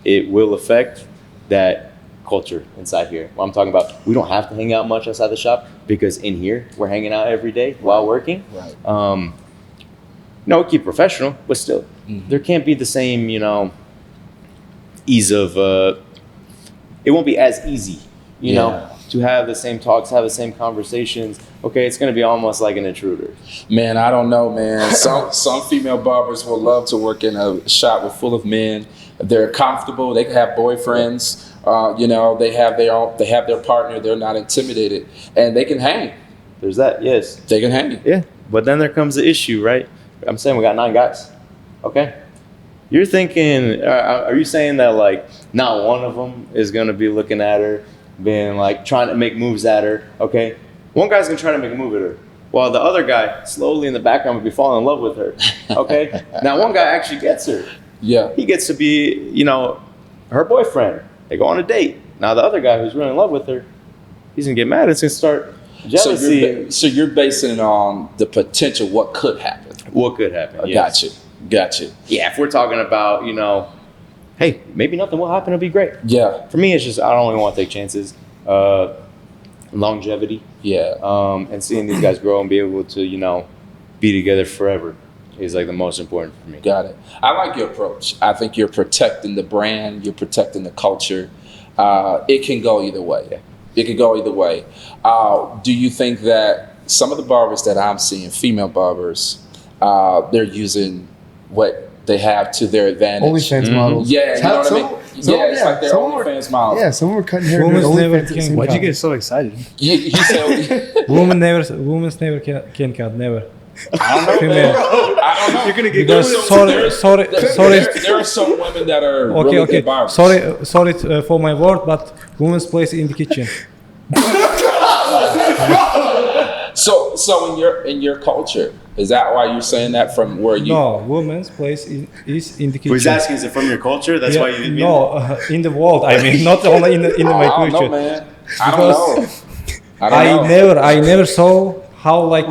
it will affect that culture inside here. What I'm talking about, we don't have to hang out much outside the shop because in here, we're hanging out every day while working. Right. No, we keep professional, but still, there can't be the same, ease of, it won't be as easy, you know, to have the same talks, have the same conversations. Okay, it's going to be almost like an intruder. Man, I don't know, man. Some female barbers will love to work in a shop with full of men. They're comfortable. They can have boyfriends. They have their partner. They're not intimidated, and they can hang. There's that, yes. They can hang. Yeah, but then there comes the issue, right? I'm saying we got 9 guys. Okay, you're thinking? Are you saying that like not one of them is going to be looking at her, being like trying to make moves at her? Okay, one guy's gonna try to make a move at her, while the other guy slowly in the background would be falling in love with her. Okay, now one guy actually gets her. Yeah, he gets to be, her boyfriend. They go on a date. Now the other guy who's really in love with her, he's gonna get mad. It's gonna start jealousy. So you're basing it on the potential, what could happen. What could happen? Yes. Got you. Yeah, if we're talking about, hey, maybe nothing will happen. It'll be great. Yeah. For me, it's just I don't really want to take chances. Longevity. Yeah. And seeing these guys grow and be able to, be together forever. is like the most important for me. Got it. I like your approach. I think you're protecting the brand. You're protecting the culture. It can go either way. Yeah. It could go either way. Do you think that some of the barbers that I'm seeing, female barbers, they're using what they have to their advantage? OnlyFans models. Yeah, you know what I mean? Yeah, it's like their some were- OnlyFans models. Yeah, some were cutting hair. Women's doing never OnlyFans at the can- same Why'd you time. get so excited? He said, Women's never can cut, never. I don't know, Female. man. I don't know. You're gonna get Because sorry. There are some women that are Okay, really okay. good barbers. Sorry for my word, but women's place in the kitchen. So in your culture, is that why you're saying that from where you? No, women's place is in the kitchen. He's asking, is it from your culture? That's why you. No, in the world. I mean, not only in my I don't know, culture. man. I don't know. I never saw how like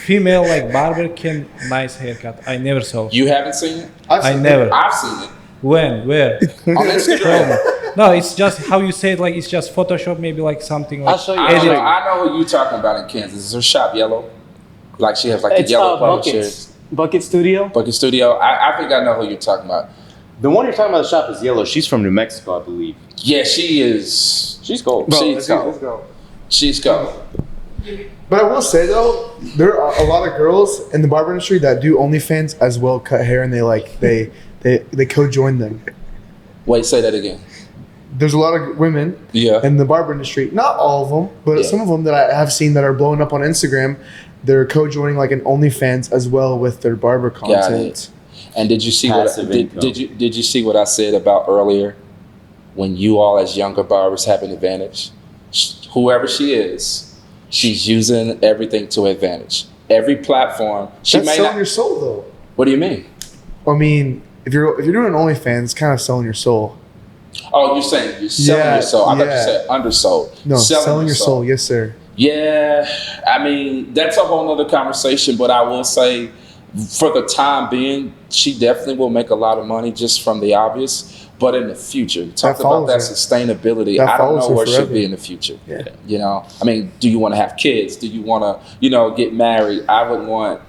female like barber can nice haircut. I never saw. You haven't seen it? I never. I've seen it When? Where? on Instagram. No, it's just how you say it. Like it's just Photoshop, maybe like something like. I'll show you. I know who you talking about in Kansas. Is her shop yellow? Like she has like the It's yellow polo chairs. Buckets. Bucket Studio. Bucket Studio. I think I know who you're talking about. The one you're talking about, the shop is yellow. She's from New Mexico, I believe. Yeah, she is. She's gold. She's gold. go. She's gold. But I will say though, there are a lot of girls in the barber industry that do OnlyFans as well, cut hair, and they co-join them. Wait, say that again. There's a lot of women Yeah. in the barber industry. Not all of them, but Yeah. some of them that I have seen that are blowing up on Instagram. They're co-joining like an OnlyFans as well with their barber Got content. it. And did you see Passive income. did you see what I said about earlier? When you all as younger barbers have an advantage, whoever she is, she's using everything to advantage. Every platform. She That's may selling not. your soul though. What do you mean? I mean, if you're doing OnlyFans, it's kind of selling your soul. Oh, you're saying you're selling Yeah, your soul. I thought you yeah. said undersold. No, selling your soul. Yes, sir. Yeah, I mean, that's a whole nother conversation, but I will say for the time being, she definitely will make a lot of money just from the obvious. But in the future, talk about that follows her. sustainability. That I don't follows know her where she'll forever. be in the future. Yeah. You know, I mean, do you want to have kids? Do you want to, get married? I would want.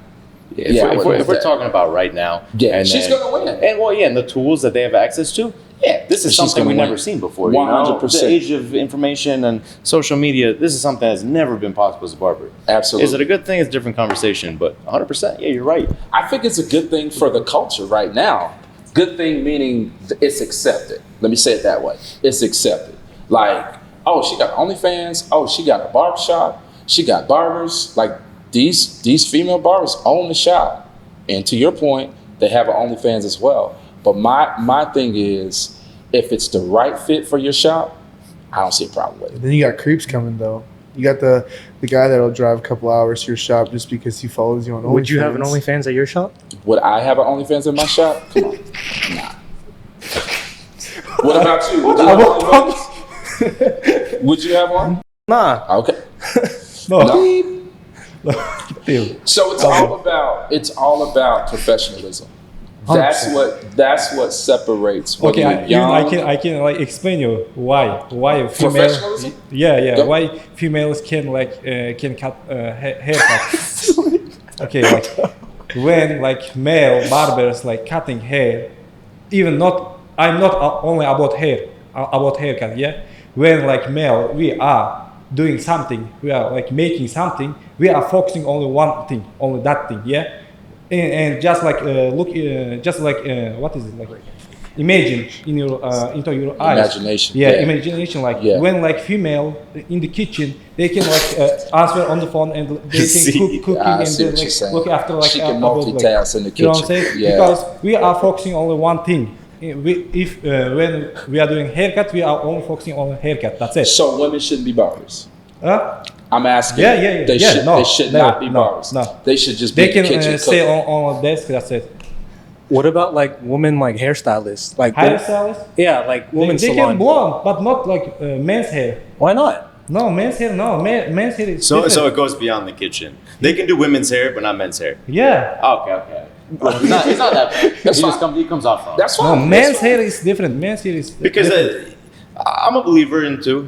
If, I if, would we're, want if we're that. talking about right now, Yeah, and she's then- gonna win. And well, yeah, and the tools that they have access to, yeah, this is She's something gonna we've win. never seen before. 100%. 100%. The age of information and social media, this is something that's never been possible as a barber. Absolutely. Is it a good thing? It's a different conversation, but 100%, yeah, you're right. I think it's a good thing for the culture right now. Good thing meaning it's accepted. Let me say it that way. It's accepted. Like, oh, she got OnlyFans. Oh, she got a barbershop. She got barbers. Like these female barbers own the shop. And to your point, they have an OnlyFans as well. But my thing is, if it's the right fit for your shop, I don't see a problem with it. Then you got creeps coming though. You got the guy that'll drive a couple hours to your shop just because he follows you on OnlyFans. Would you have an OnlyFans at your shop? Would I have an OnlyFans in my shop? Come on. Nah. What about you? Would you have one? Would you have one? Nah. Okay. No. So it's all about professionalism. That's what separates. Whether Okay, you're young, I can like explain you why female. Professionalism? Yeah. Go. Why females can cut haircut. Okay, like when like male barbers like cutting hair, even not. I'm not only about haircut. Yeah, when like male we are doing something, we are like making something. We are focusing only one thing, only that thing. Yeah. And just like what is it like? Imagine in your into your eyes. Imagination. Yeah, Yeah. imagination. Like Yeah. when like female in the kitchen, they can like answer on the phone and they can See, cooking I and see then what you're like saying. look after like She can about, multitask in the You know what I'm kitchen. saying? Yeah. Because we are focusing only one thing. When we are doing haircut, we are only focusing on haircut. That's it. So women shouldn't be barbers. Huh? I'm asking. Yeah. They Yeah, should. no, they should never, not be no, barbers. no. They should just be They can kitchen stay cooking. on a desk. That's it. What about like women like hairstylists? Like Hairstylist. yeah, like women They salon. can blonde, but not like men's hair. Why not? No, men's hair. No, men's hair is So different. it goes beyond the kitchen. They can do women's hair, but not men's hair. Yeah. Okay. Well, it's not that bad. He comes off wrong. That's No, fine. men's That's fine. hair is different. Men's hair is Because different. I'm a believer in too,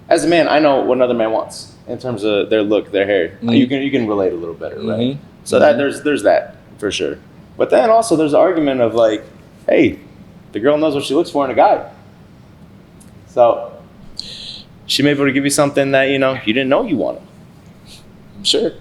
as a man, I know what another man wants in terms of their look, their hair. Mhm. You can relate a little better, right? Mhm. So that there's that for sure. But then also there's the argument of like, hey, the girl knows what she looks for in a guy. So she may be able to give you something that you didn't know you wanted. Sure.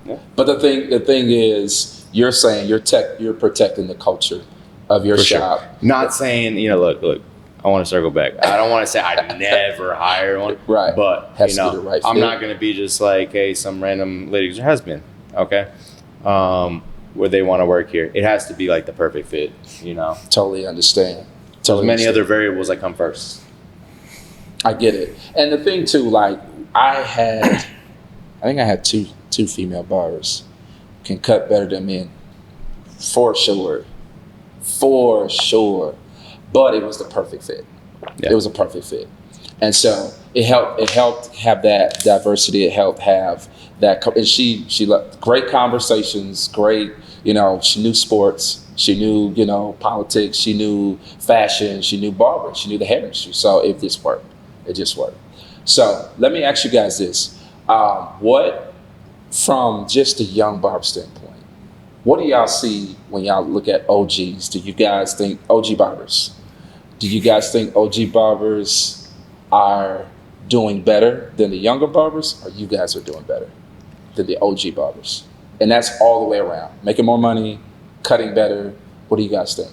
Yeah. But the thing is, you're saying you're protecting the culture of your For sure. shop. Not saying, look, I want to circle back. I don't want to say I never hire one. Right. But, Has to be the right I'm fit. not going to be just like, hey, some random lady's your husband. Okay. Where they want to work here. It has to be like the perfect fit, Totally understand. There's many other variables that come first. I get it. And the thing too, like I think I had two female barbers can cut better than men. For sure. But it was the perfect fit. Yeah. It was a perfect fit. And so it helped have that diversity. It helped have that, and she loved great conversations, great, she knew sports, she knew, politics, she knew fashion, she knew barbering, she knew the hair industry. So it just worked. So let me ask you guys this. What, from just a young barber standpoint, what do y'all see when y'all look at OGs? Do you guys think OG barbers? Do you guys think OG barbers are doing better than the younger barbers, or you guys are doing better than the OG barbers? And that's all the way around. Making more money, cutting better. What do you guys think?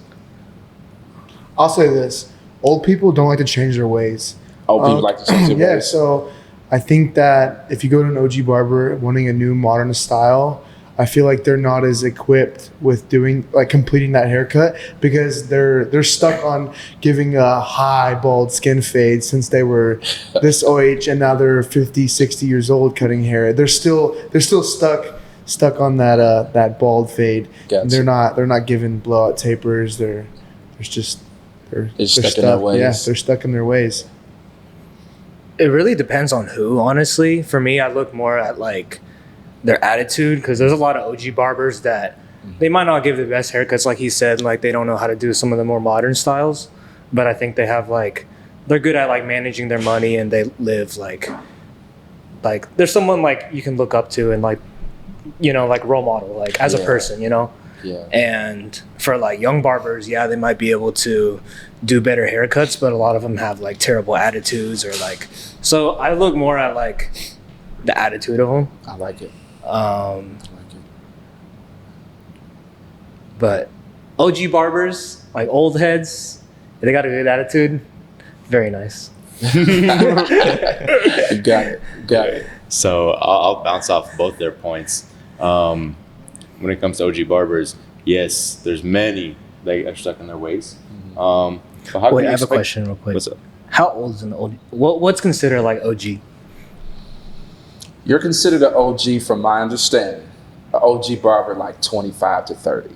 I'll say this: old people don't like to change their ways. Old people like to change their Yeah, ways. so I think that if you go to an OG barber wanting a new modern style, I feel like they're not as equipped with completing that haircut because they're stuck on giving a high bald skin fade since they were this age, and now they're 50, 60 years old cutting hair. They're still stuck on that bald fade. Gotcha. They're not giving blowout tapers. They're stuck in their ways. Yeah, they're stuck in their ways. It really depends on who, honestly. For me, I look more at like their attitude, because there's a lot of OG barbers that they might not give the best haircuts, like he said, like they don't know how to do some of the more modern styles, but I think they have they're good at like managing their money, and they live like there's someone like you can look up to and like role model, like as a person, Yeah. And for like young barbers, yeah, they might be able to do better haircuts, but a lot of them have like terrible attitudes so I look more at like the attitude of them. I like it. But OG barbers, like old heads, they got a good attitude. Very nice. Got it. So I'll bounce off both their points. When it comes to OG barbers, yes, there's many that are stuck in their ways. But how Wait, can I you have a expect- question real quick. What's up? How old is an OG? What's considered like OG? You're considered an OG, from my understanding, an OG barber like 25 to 30.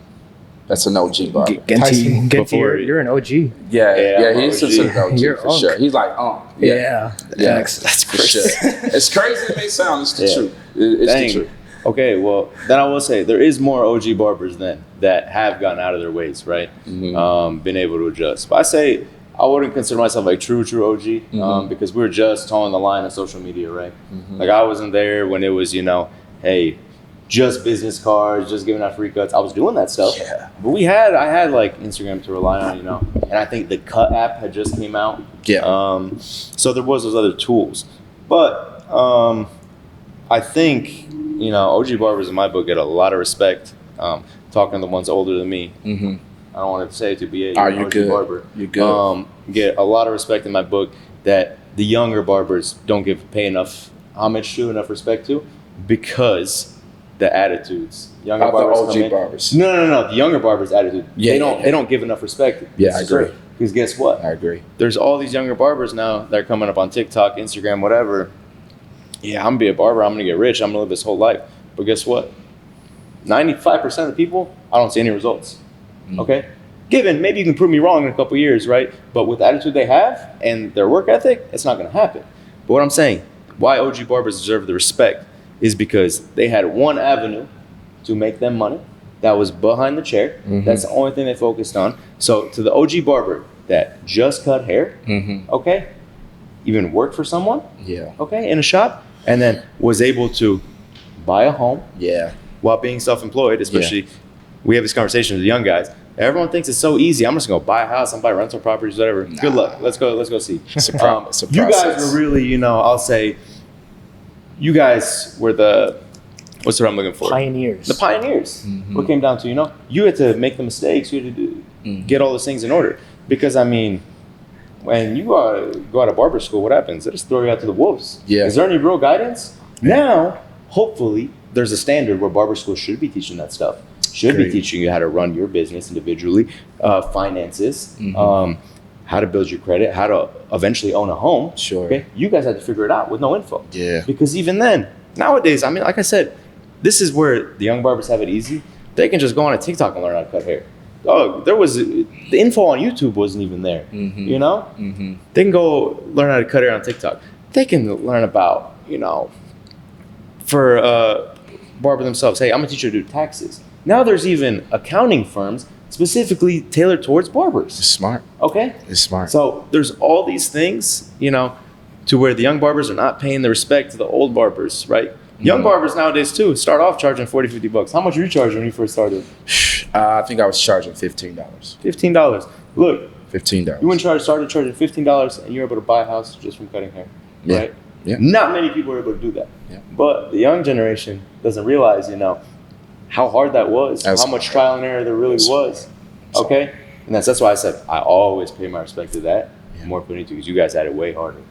That's an OG barber. Tyson, You're an OG. Yeah, I'm he's OG. considered an OG You're for Unc. sure. He's like, Yeah. That's for sure. It's crazy it may sound, it's the Yeah. truth. It's Dang. the truth. Okay, well, then I will say there is more OG barbers then that have gotten out of their ways, right? Been able to adjust. But I say I wouldn't consider myself like true OG because we were just towing the line of social media, right? Like I wasn't there when it was, hey, just business cards, just giving out free cuts. I was doing that stuff. Yeah. But I had like Instagram to rely on, and I think the Cut app had just came out. Yeah. So there was those other tools. But I think, OG barbers in my book get a lot of respect. Talking to the ones older than me. I don't want to say it to be you're OG good. barber. You're good. Get a lot of respect in my book that the younger barbers don't pay enough homage to, enough respect to, because the attitudes. Younger Of the barbers OG come in- barbers. No. The younger barbers' attitude. Yeah, They don't give enough respect. Yeah, I agree. Because guess what? I agree. There's all these younger barbers now that are coming up on TikTok, Instagram, whatever. Yeah, I'm gonna be a barber. I'm gonna get rich. I'm gonna live this whole life. But guess what? 95% of the people, I don't see any results. Okay? Given, maybe you can prove me wrong in a couple years, right? But with the attitude they have and their work ethic, it's not gonna happen. But what I'm saying, why OG barbers deserve the respect is because they had one avenue to make them money. That was behind the chair. That's the only thing they focused on. So to the OG barber that just cut hair, okay, even worked for someone, Yeah. okay, in a shop, and then was able to buy a home, Yeah. while being self-employed, especially we have this conversation with the young guys. Everyone thinks it's so easy. I'm just gonna buy a house, I'm buy rental properties, whatever. Good luck. Let's go see. It's a it's a you guys process. were really, I'll say, you guys were the, what's the word I'm looking for? Pioneers. The pioneers. What came down to, you had to make the mistakes, you had to get all those things in order. Because I mean, when you go out of barber school, what happens? They just throw you out to the wolves. Yeah. Is there any real guidance? Now, hopefully, there's a standard where barber school should be teaching that stuff. Should be teaching you how to run your business individually, finances, how to build your credit, how to eventually own a home. Sure. Okay? You guys had to figure it out with no info. Yeah. Because even then, nowadays, I mean, like I said, this is where the young barbers have it easy. They can just go on a TikTok and learn how to cut hair. Oh, the info on YouTube wasn't even there. They can go learn how to cut hair on TikTok. They can learn about, for barber themselves. Hey, I'm gonna teach you to do taxes. Now there's even accounting firms specifically tailored towards barbers. It's smart. Okay? It's smart. So there's all these things, to where the young barbers are not paying the respect to the old barbers, right? Young barbers nowadays too start off charging $40, $50. How much were you charging when you first started? I think I was charging $15. $15. Look, $15. you started charging $15 and you're able to buy a house just from cutting hair, Yeah. right? Yeah. Not many people are able to do that. Yeah. But the young generation doesn't realize, how hard that was, how much trial and error there really was. Okay? And that's why I said I always pay my respect to that. More putting to because you guys had it way harder.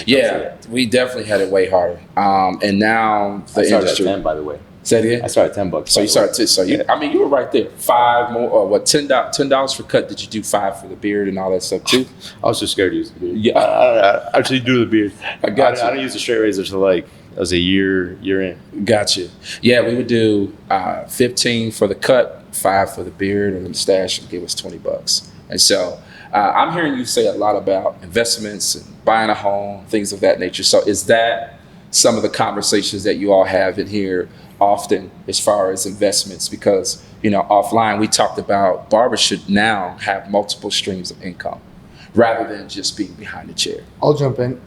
Yeah, we definitely had it way harder. And now the I started industry. at 10, by the way. Say it again? I started at $10. So you started. You were right there. $5 more, or what? $10 for cut. Did you do $5 for the beard and all that stuff too? I was just scared to use the beard. Yeah. I actually do the beard. I got you. I don't use the straight razor till I was a year in. Gotcha. Yeah, we would do 15 for the cut, 5 for the beard, and the mustache, and give us $20. And so I'm hearing you say a lot about investments and buying a home, things of that nature. So is that some of the conversations that you all have in here often as far as investments? Because, offline we talked about barbers should now have multiple streams of income rather than just being behind the chair. I'll jump in.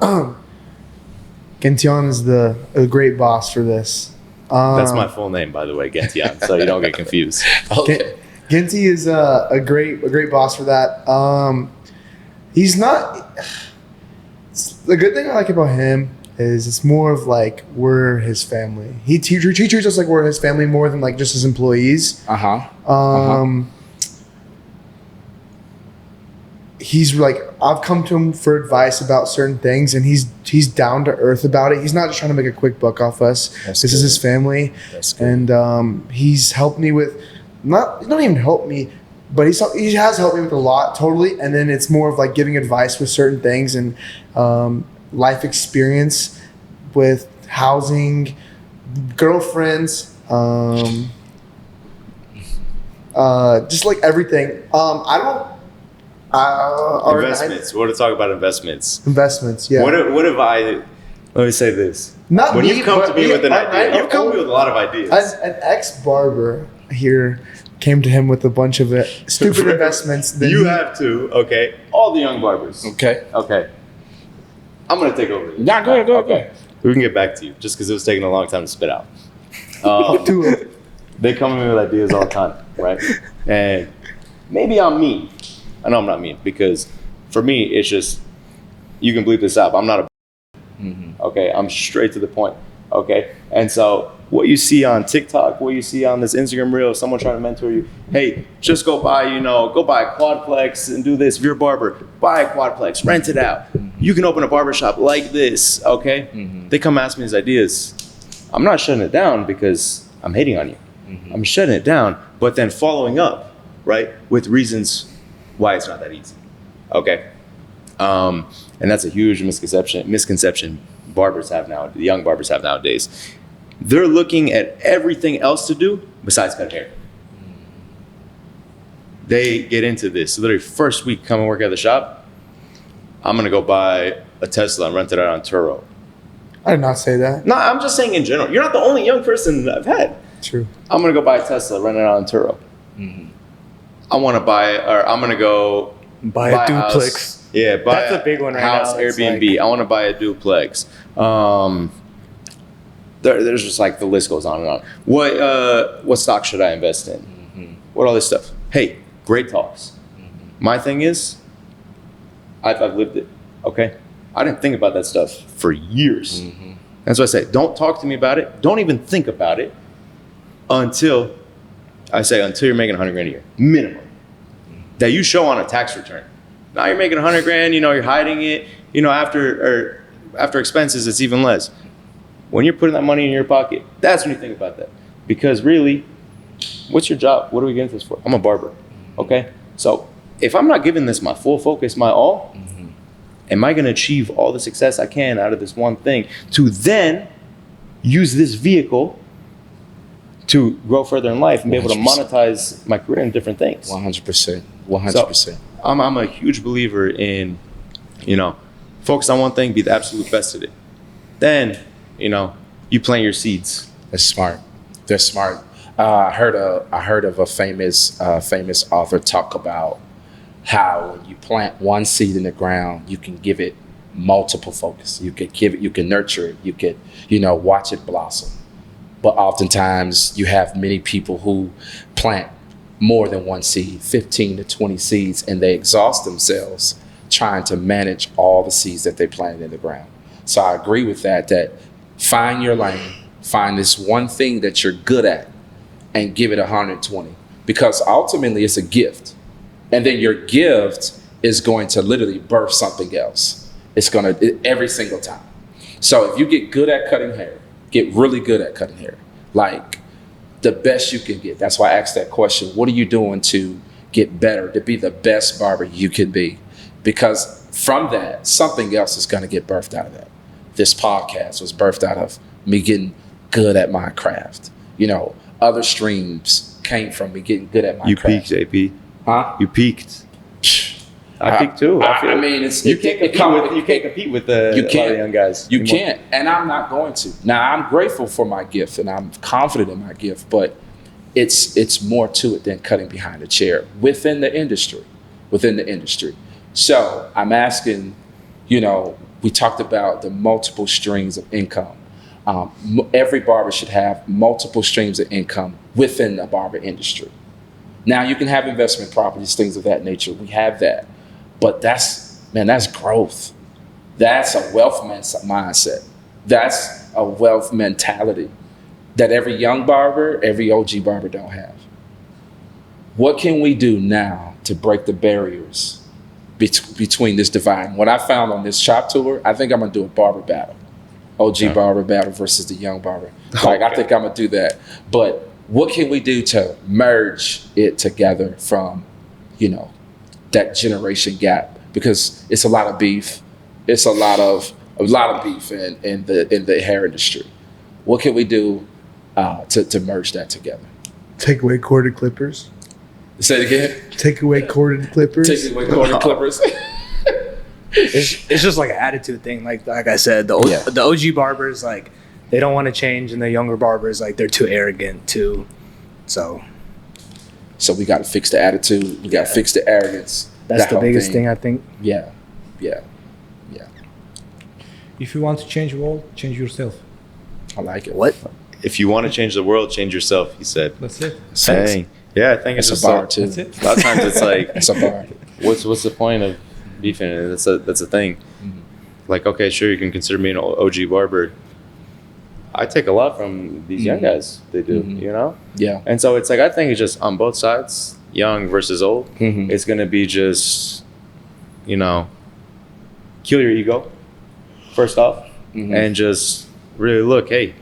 Gentian is a great boss for this. That's my full name, by the way, Gentian, so you don't get confused. Okay. Genty is a great boss for that. He's not. The good thing I like about him is it's more of like we're his family. He treats us like we're his family more than like just his employees. He's like, I've come to him for advice about certain things, and he's down to earth about it. He's not just trying to make a quick buck off us. This is his family, and he's helped me with not even helped me, but he has helped me with a lot totally. And then it's more of like giving advice with certain things and life experience with housing, girlfriends, just like everything. Investments. We want to talk about investments. Investments, yeah. What have I? Let me say this. Not when me, you've come but to me me, with an idea, you've come to me with a lot of ideas. An ex-barber here came to him with a bunch of stupid investments. You have to, okay? All the young barbers. Okay. I'm going to take over. Nah, go ahead. Okay. We can get back to you just because it was taking a long time to spit out. Do it. They come to me with ideas all the time, right? And maybe I'm mean. I know I'm not mean because for me, it's just, you can bleep this out, but I'm not a okay? I'm straight to the point, okay? And so what you see on TikTok, what you see on this Instagram reel, someone trying to mentor you, hey, just go buy a quadplex and do this. If you're a barber, buy a quadplex, rent it out. You can open a barbershop like this, okay? They come ask me these ideas. I'm not shutting it down because I'm hating on you. I'm shutting it down, but then following up, right, with reasons why it's not that easy, okay? And that's a huge misconception barbers have now, the young barbers have nowadays. They're looking at everything else to do besides cut hair. They get into this. Literally, first week, come and work at the shop, I'm gonna go buy a Tesla and rent it out on Turo. I did not say that. No, I'm just saying in general. You're not the only young person I've had. True. I'm gonna go buy a Tesla, rent it out on Turo. I'm gonna go Buy a duplex. House. Yeah, That's a big one right house, now. It's Airbnb. I want to buy a duplex. there's just like the list goes on and on. What stock should I invest in? What all this stuff? Hey, great talks. My thing is, I've lived it. Okay, I didn't think about that stuff for years. That's why I say, don't talk to me about it. Don't even think about it until you're making 100 grand a year minimum that you show on a tax return. Now you're making 100 grand. You're hiding it. After expenses, it's even less. When you're putting that money in your pocket, that's when you think about that. Because really, what's your job? What are we getting this for? I'm a barber. Okay? So if I'm not giving this my full focus, my all, am I going to achieve all the success I can out of this one thing to then use this vehicle to grow further in life and be able to 100%. monetize my career in different things? 100%. 100%. So, I'm a huge believer in, focus on one thing, be the absolute best at it. Then, you plant your seeds. That's smart. They're smart. I heard of a famous author talk about how when you plant one seed in the ground, you can give it multiple focus. You can nurture it. You could, watch it blossom. But oftentimes you have many people who plant more than one seed, 15 to 20 seeds, and they exhaust themselves trying to manage all the seeds that they planted in the ground. So I agree with that find your lane, find this one thing that you're good at and give it 120, because ultimately it's a gift. And then your gift is going to literally birth something else. It's going to, every single time. So if you get good at cutting hair, get really good at cutting hair, like the best you can get. That's why I asked that question. What are you doing to get better, to be the best barber you can be? Because from that, something else is going to get birthed out of that. This podcast was birthed out of me getting good at my craft. Other streams came from me getting good at my craft. You peaked, AP. Huh? You peaked. I peaked too. I mean, you can't compete with a lot of young guys. You can't, and I'm not going to. Now, I'm grateful for my gift, and I'm confident in my gift, but it's more to it than cutting behind a chair within the industry. So I'm asking, we talked about the multiple streams of income. Every barber should have multiple streams of income within the barber industry. Now you can have investment properties, things of that nature. We have that, but that's growth. That's a wealth mindset. That's a wealth mentality that every young barber, every OG barber don't have. What can we do now to break the barriers between this divide? And what I found on this shop tour, I think I'm gonna do a barber battle. OG barber battle versus the young barber. I think I'm gonna do that. But what can we do to merge it together from, that generation gap? Because it's a lot of beef. It's a lot of beef in the hair industry. What can we do to merge that together? Take away corded clippers. Say it again. Take away corded clippers. Take away corded clippers. It's just like an attitude thing. Like I said, the OG barbers, like, they don't want to change, and the younger barbers, like, they're too arrogant too. So we got to fix the attitude. We got to fix the arrogance. That's the biggest thing, I think. Yeah. If you want to change the world, change yourself. I like it. What? If you want to change the world, change yourself, he said. That's it. Dang. Yeah, I think it's It's just a bar too. That's it. A lot of times it's like, It's a bar. what's the point of beefing? That's a thing. Like, okay, sure, you can consider me an OG barber. I take a lot from these young guys. They do, Yeah. And so it's like, I think it's just on both sides, young versus old. It's gonna be just, kill your ego first off, and just really look. Hey,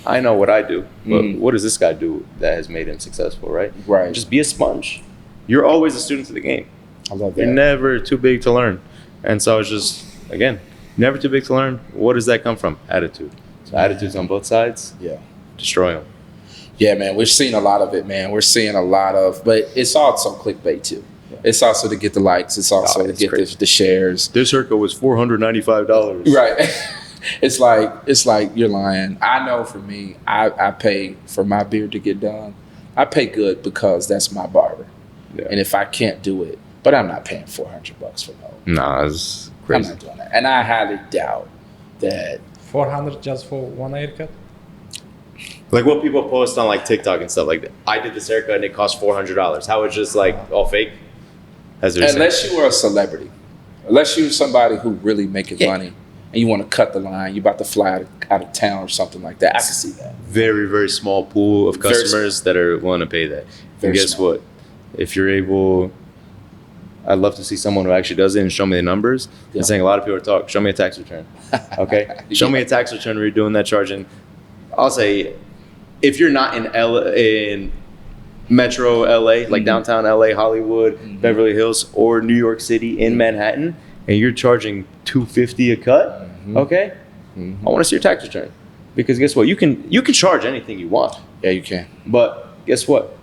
I know what I do, but what does this guy do that has made him successful, right? Right. Just be a sponge. You're always a student of the game. I love that. You're never too big to learn. And so it's just, again, never too big to learn. What does that come from? Attitude. So attitudes on both sides, Yeah. destroy them. Yeah, man, we're seeing a lot of it, man. We're seeing a lot of, but it's also clickbait too. It's also to get the likes. It's also to it's get crazy. the shares. This haircut was $495. Right. It's like you're lying. I know for me, I pay for my beard to get done. I pay good because that's my barber. Yeah. And if I can't do it, but I'm not paying $400 for no. Nah, it's I'm crazy. not doing that. And I highly doubt that. 400 just for one haircut? Like what people post on like TikTok and stuff like that. I did this haircut and it cost $400. How it's just like all fake? As they're saying. Unless you are a celebrity, unless you're somebody who really making money and you want to cut the line, you're about to fly out of town or something like that. I can see that. Very, very small pool of customers that are willing to pay that. And guess what? If you're able, I'd love to see someone who actually does it and show me the numbers. Yeah. And saying a lot of people talk, show me a tax return. Okay? Show me a tax return where you're doing that charging. I'll say, if you're not in Metro LA, like downtown LA, Hollywood, Beverly Hills, or New York City in Manhattan, and you're charging $250 a cut, okay? I want to see your tax return. Because guess what? You can charge anything you want. Yeah, you can. But guess what?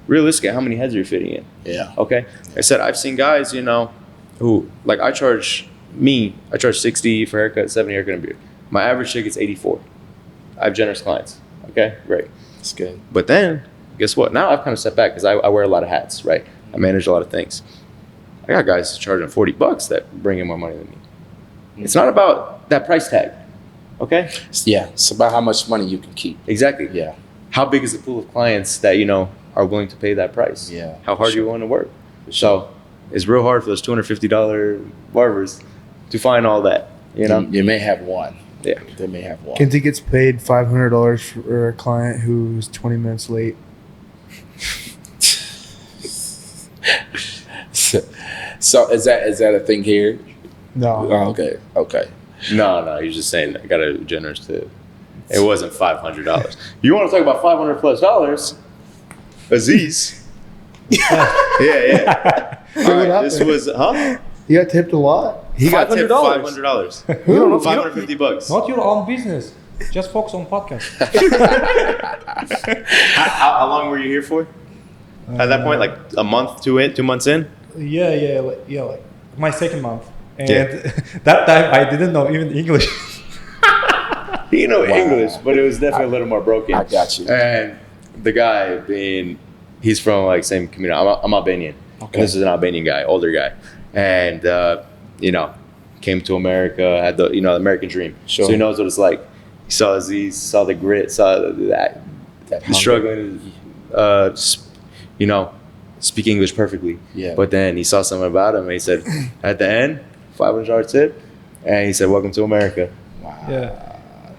Realistically, how many heads are you fitting in? Yeah. Okay. I said I've seen guys, who like I charge 60 for haircut, 70 haircut and beard. My average chick is 84. I have generous clients. Okay, great. That's good. But then, guess what? Now I've kind of stepped back because I wear a lot of hats, right? I manage a lot of things. I got guys charging $40 that bring in more money than me. It's not about that price tag. Okay. Yeah, it's about how much money you can keep. Exactly. Yeah. How big is the pool of clients that are willing to pay that price? Yeah. How hard do you want to work? So it's real hard for those $250 barbers to find all that. You may have one. Yeah. They may have one. Kenzie gets paid $500 for a client who's 20 minutes late. So is that a thing here? No. Oh, okay. No, you're just saying I got a generous tip. It wasn't $500. You want to talk about $500+? Aziz. Yeah. All right, this was, You got tipped a lot? He got tipped $500. $500. You don't know, $550. Not your own business. Just focus on podcast. How long were you here for? At that point, like a month, 2 months in? Yeah, like my second month. And that time I didn't know even English. You know English, but it was definitely a little more broken. I got you. And the guy he's from like same community. I'm Albanian. Okay. And this is an Albanian guy, older guy. And, came to America, had the, the American dream. Sure. So he knows what it's like. He saw Aziz, saw the grit, saw that hunger. struggling, speak English perfectly. Yeah. But then he saw something about him and he said, at the end, $500 tip. And he said, welcome to America. Wow. Yeah.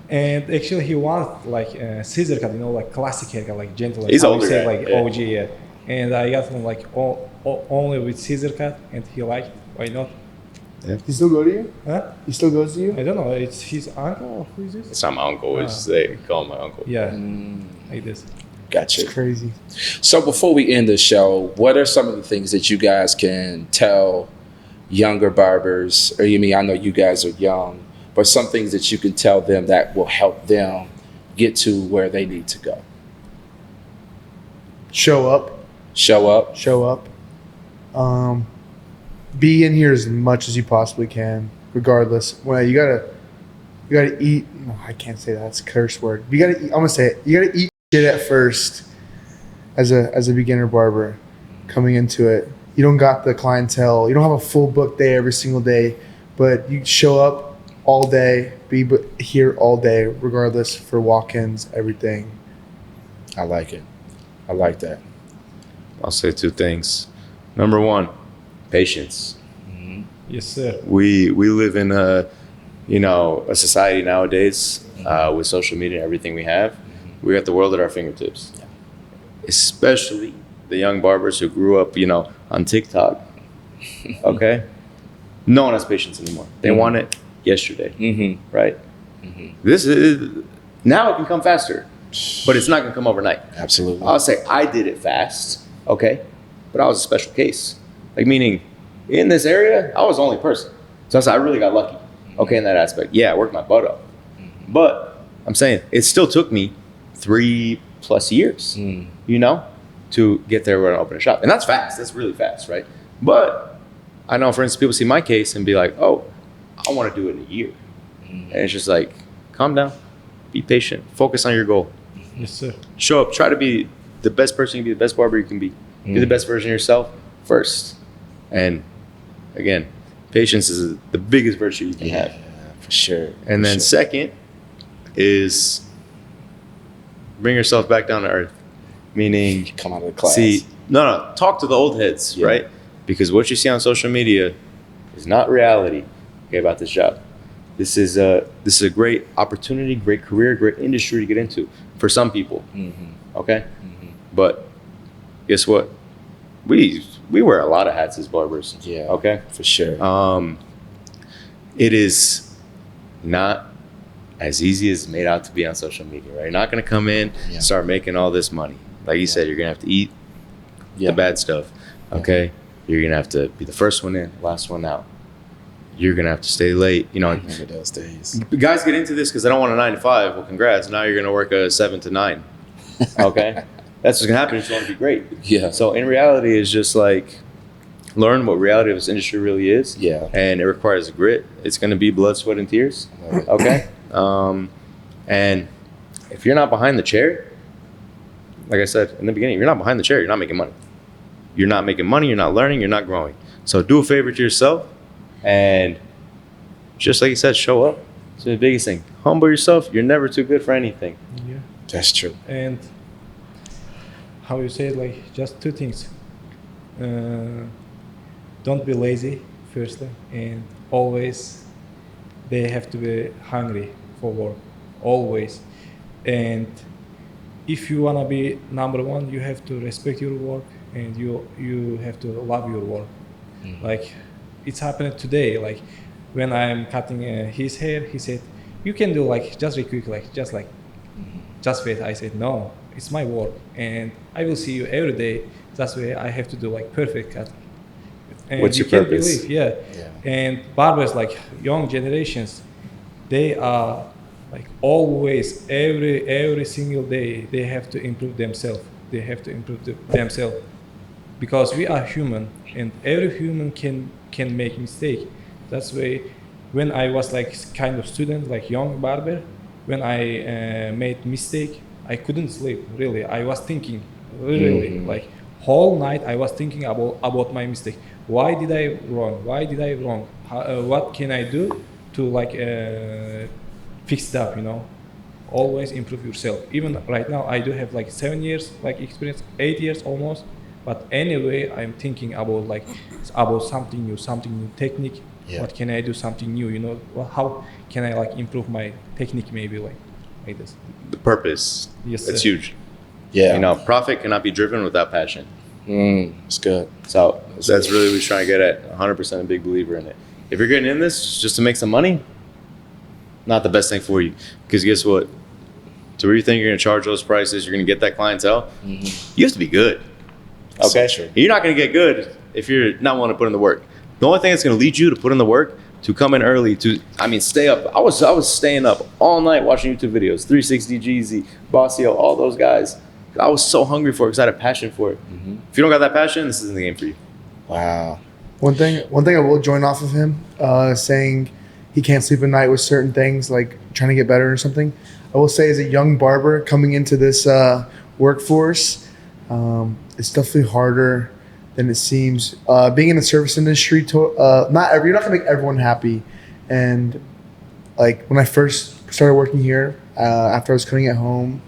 And actually he wants like scissor cut, like classic haircut, like gentle. Like He's how we older say, guy, like yeah. OG, yeah. And I got him like only with scissor cut, and he liked it. Why not? He still go to you? Huh? He still goes to you? I don't know. It's his uncle. Or who is this? It's not my uncle. It's they call him my uncle. Yeah, like this. Gotcha. It's crazy. So before we end the show, what are some of the things that you guys can tell younger barbers? Or I know you guys are young, but some things that you can tell them that will help them get to where they need to go. Show up. Show up. Be in here as much as you possibly can, regardless. Well, you gotta eat. No, I can't say that. That's a curse word. You gotta eat, I'm gonna say it. You gotta eat shit at first as a beginner barber coming into it. You don't got the clientele. You don't have a full book day every single day, but you show up all day, be here all day, regardless, for walk-ins, everything. I like it. I like that. I'll say 2 things. Number 1, patience. Yes, sir. We live in a society nowadays with social media and everything we have. We got the world at our fingertips. Especially the young barbers who grew up, on TikTok. Okay? No one has patience anymore. They want it yesterday, right? This is now it can come faster, but it's not gonna come overnight. Absolutely. I'll say I did it fast, okay, but I was a special case. Like meaning, in this area, I was the only person. So I said I really got lucky, okay, in that aspect. Yeah, I worked my butt off, but I'm saying it still took me 3+ years, to get there where I open a shop, and that's fast. That's really fast, right? But I know, for instance, people see my case and be like, "Oh, I want to do it in a year," and it's just like, calm down, be patient, focus on your goal, Yes, sir. show up, try to be the best person you can be, the best barber you can be, be the best version of yourself first, and again, patience is the biggest virtue you can have. For sure. And then second is bring yourself back down to earth. Meaning, Come out of the class. Talk to the old heads, Yeah. right? Because what you see on social media is not reality. Okay, about this job. This is a great opportunity, great career, great industry to get into for some people. Okay, but guess what? We wear a lot of hats as barbers. Yeah. Okay. For sure. It is not as easy as it's made out to be on social media, right? You're not going to come in, start making all this money. Like you said, you're going to have to eat the bad stuff, okay? You're going to have to be the first one in, last one out. You're going to have to stay late. You know, Remember those days. guys get into this because they don't want a 9 to 5. Well, congrats. Now you're going to work a 7 to 9, okay? That's what's going to happen if you want to be great. Yeah. So in reality, it's just like learn what reality of this industry really is. Yeah. And it requires grit. It's going to be blood, sweat, and tears, okay? And if you're not behind the chair, like I said in the beginning, if you're not behind the chair, you're not making money. You're not making money, you're not learning, you're not growing. So do a favor to yourself and just like you said, show up. It's the biggest thing. Humble yourself. You're never too good for anything. Yeah. That's true. And how you say it, like just two things. Don't be lazy, firstly, and always they have to be hungry for work, always. And if you wanna be number one, you have to respect your work and you have to love your work. Like it's happened today. Like when I'm cutting his hair, he said, "You can do like just really quick, just wait." I said, "No, it's my work, and I will see you every day. That's why I have to do like perfect cut." And What's you your can't purpose? believe, yeah. And barbers like young generations, they are like always every single day they have to improve themselves. They have to improve themselves because we are human and every human can make mistake. That's why when I was like kind of student, like young barber, when I made mistake, I couldn't sleep really. I was thinking really like whole night I was thinking about my mistake. Why did I wrong? What can I do to like fix it up, you know? Always improve yourself. Even right now, I do have like 7 years like experience, 8 years almost. But anyway, I'm thinking about something new technique. Yeah. What can I do something new? You know, how can I like improve my technique maybe like this? The purpose. Yes, That's sir. huge. Yeah. You know, profit cannot be driven without passion. It's good. So that's really what we're trying to get at. 100% a big believer in it. If you're getting in this just to make some money, not the best thing for you. Because guess what? To where you think you're going to charge those prices, you're going to get that clientele, you have to be good. Okay? So true. You're not going to get good if you're not willing to put in the work. The only thing that's going to lead you to put in the work, to come in early, stay up. I was staying up all night watching YouTube videos, 360 GZ, Bossio, all those guys. I was so hungry for it because I had a passion for it. If you don't got that passion, this isn't the game for you. Wow. One thing I will join off of him, saying he can't sleep at night with certain things, like trying to get better or something. I will say, as a young barber coming into this workforce, it's definitely harder than it seems. Being in the service industry, you're not gonna make everyone happy. And like when I first started working here, after I was cutting at home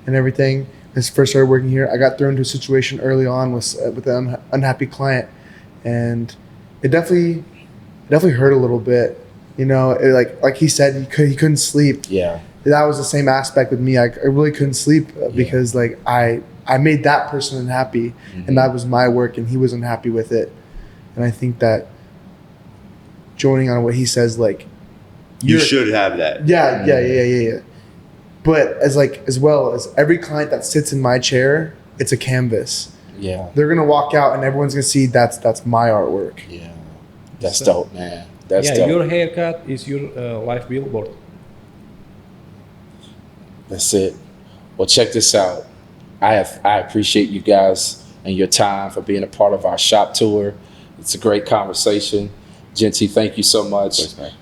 and everything, when I first started working here, I got thrown into a situation early on with an unhappy client, and it definitely hurt a little bit. You know, like he said, he couldn't sleep. Yeah. That was the same aspect with me. I really couldn't sleep because like I made that person unhappy, and that was my work, and he was unhappy with it. And I think that joining on what he says, like You should have that. yeah. But as well as every client that sits in my chair, it's a canvas. Yeah. They're gonna walk out, and everyone's gonna see that's my artwork. Yeah. That's So- dope, man. That's yeah, dope. your haircut is your life billboard. That's it. Well, check this out. I appreciate you guys and your time for being a part of our shop tour. It's a great conversation. Genty, thank you so much. Thanks, man.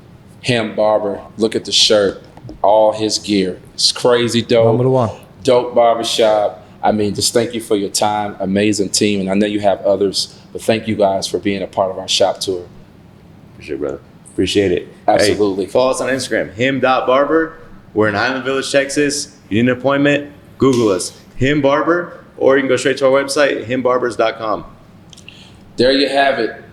Him Barber, look at the shirt, all his gear. It's crazy dope. Number one. Dope barbershop. I mean, just thank you for your time. Amazing team. And I know you have others, but thank you guys for being a part of our shop tour. For sure, brother. Appreciate it. Absolutely. Hey, follow us on Instagram, him.barber. We're in Highland Village, Texas. You need an appointment, Google us, Him Barber, or you can go straight to our website, himbarbers.com. There you have it.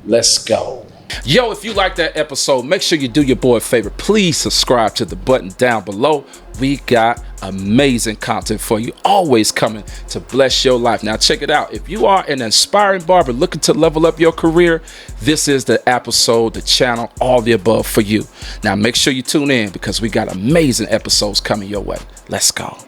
Let's go. Yo, if you like that episode, make sure you do your boy a favor. Please subscribe to the button down below. We got amazing content for you, always coming to bless your life. Now, check it out. If you are an inspiring barber looking to level up your career, this is the episode, the channel, all the above for you. Now, make sure you tune in because we got amazing episodes coming your way. Let's go.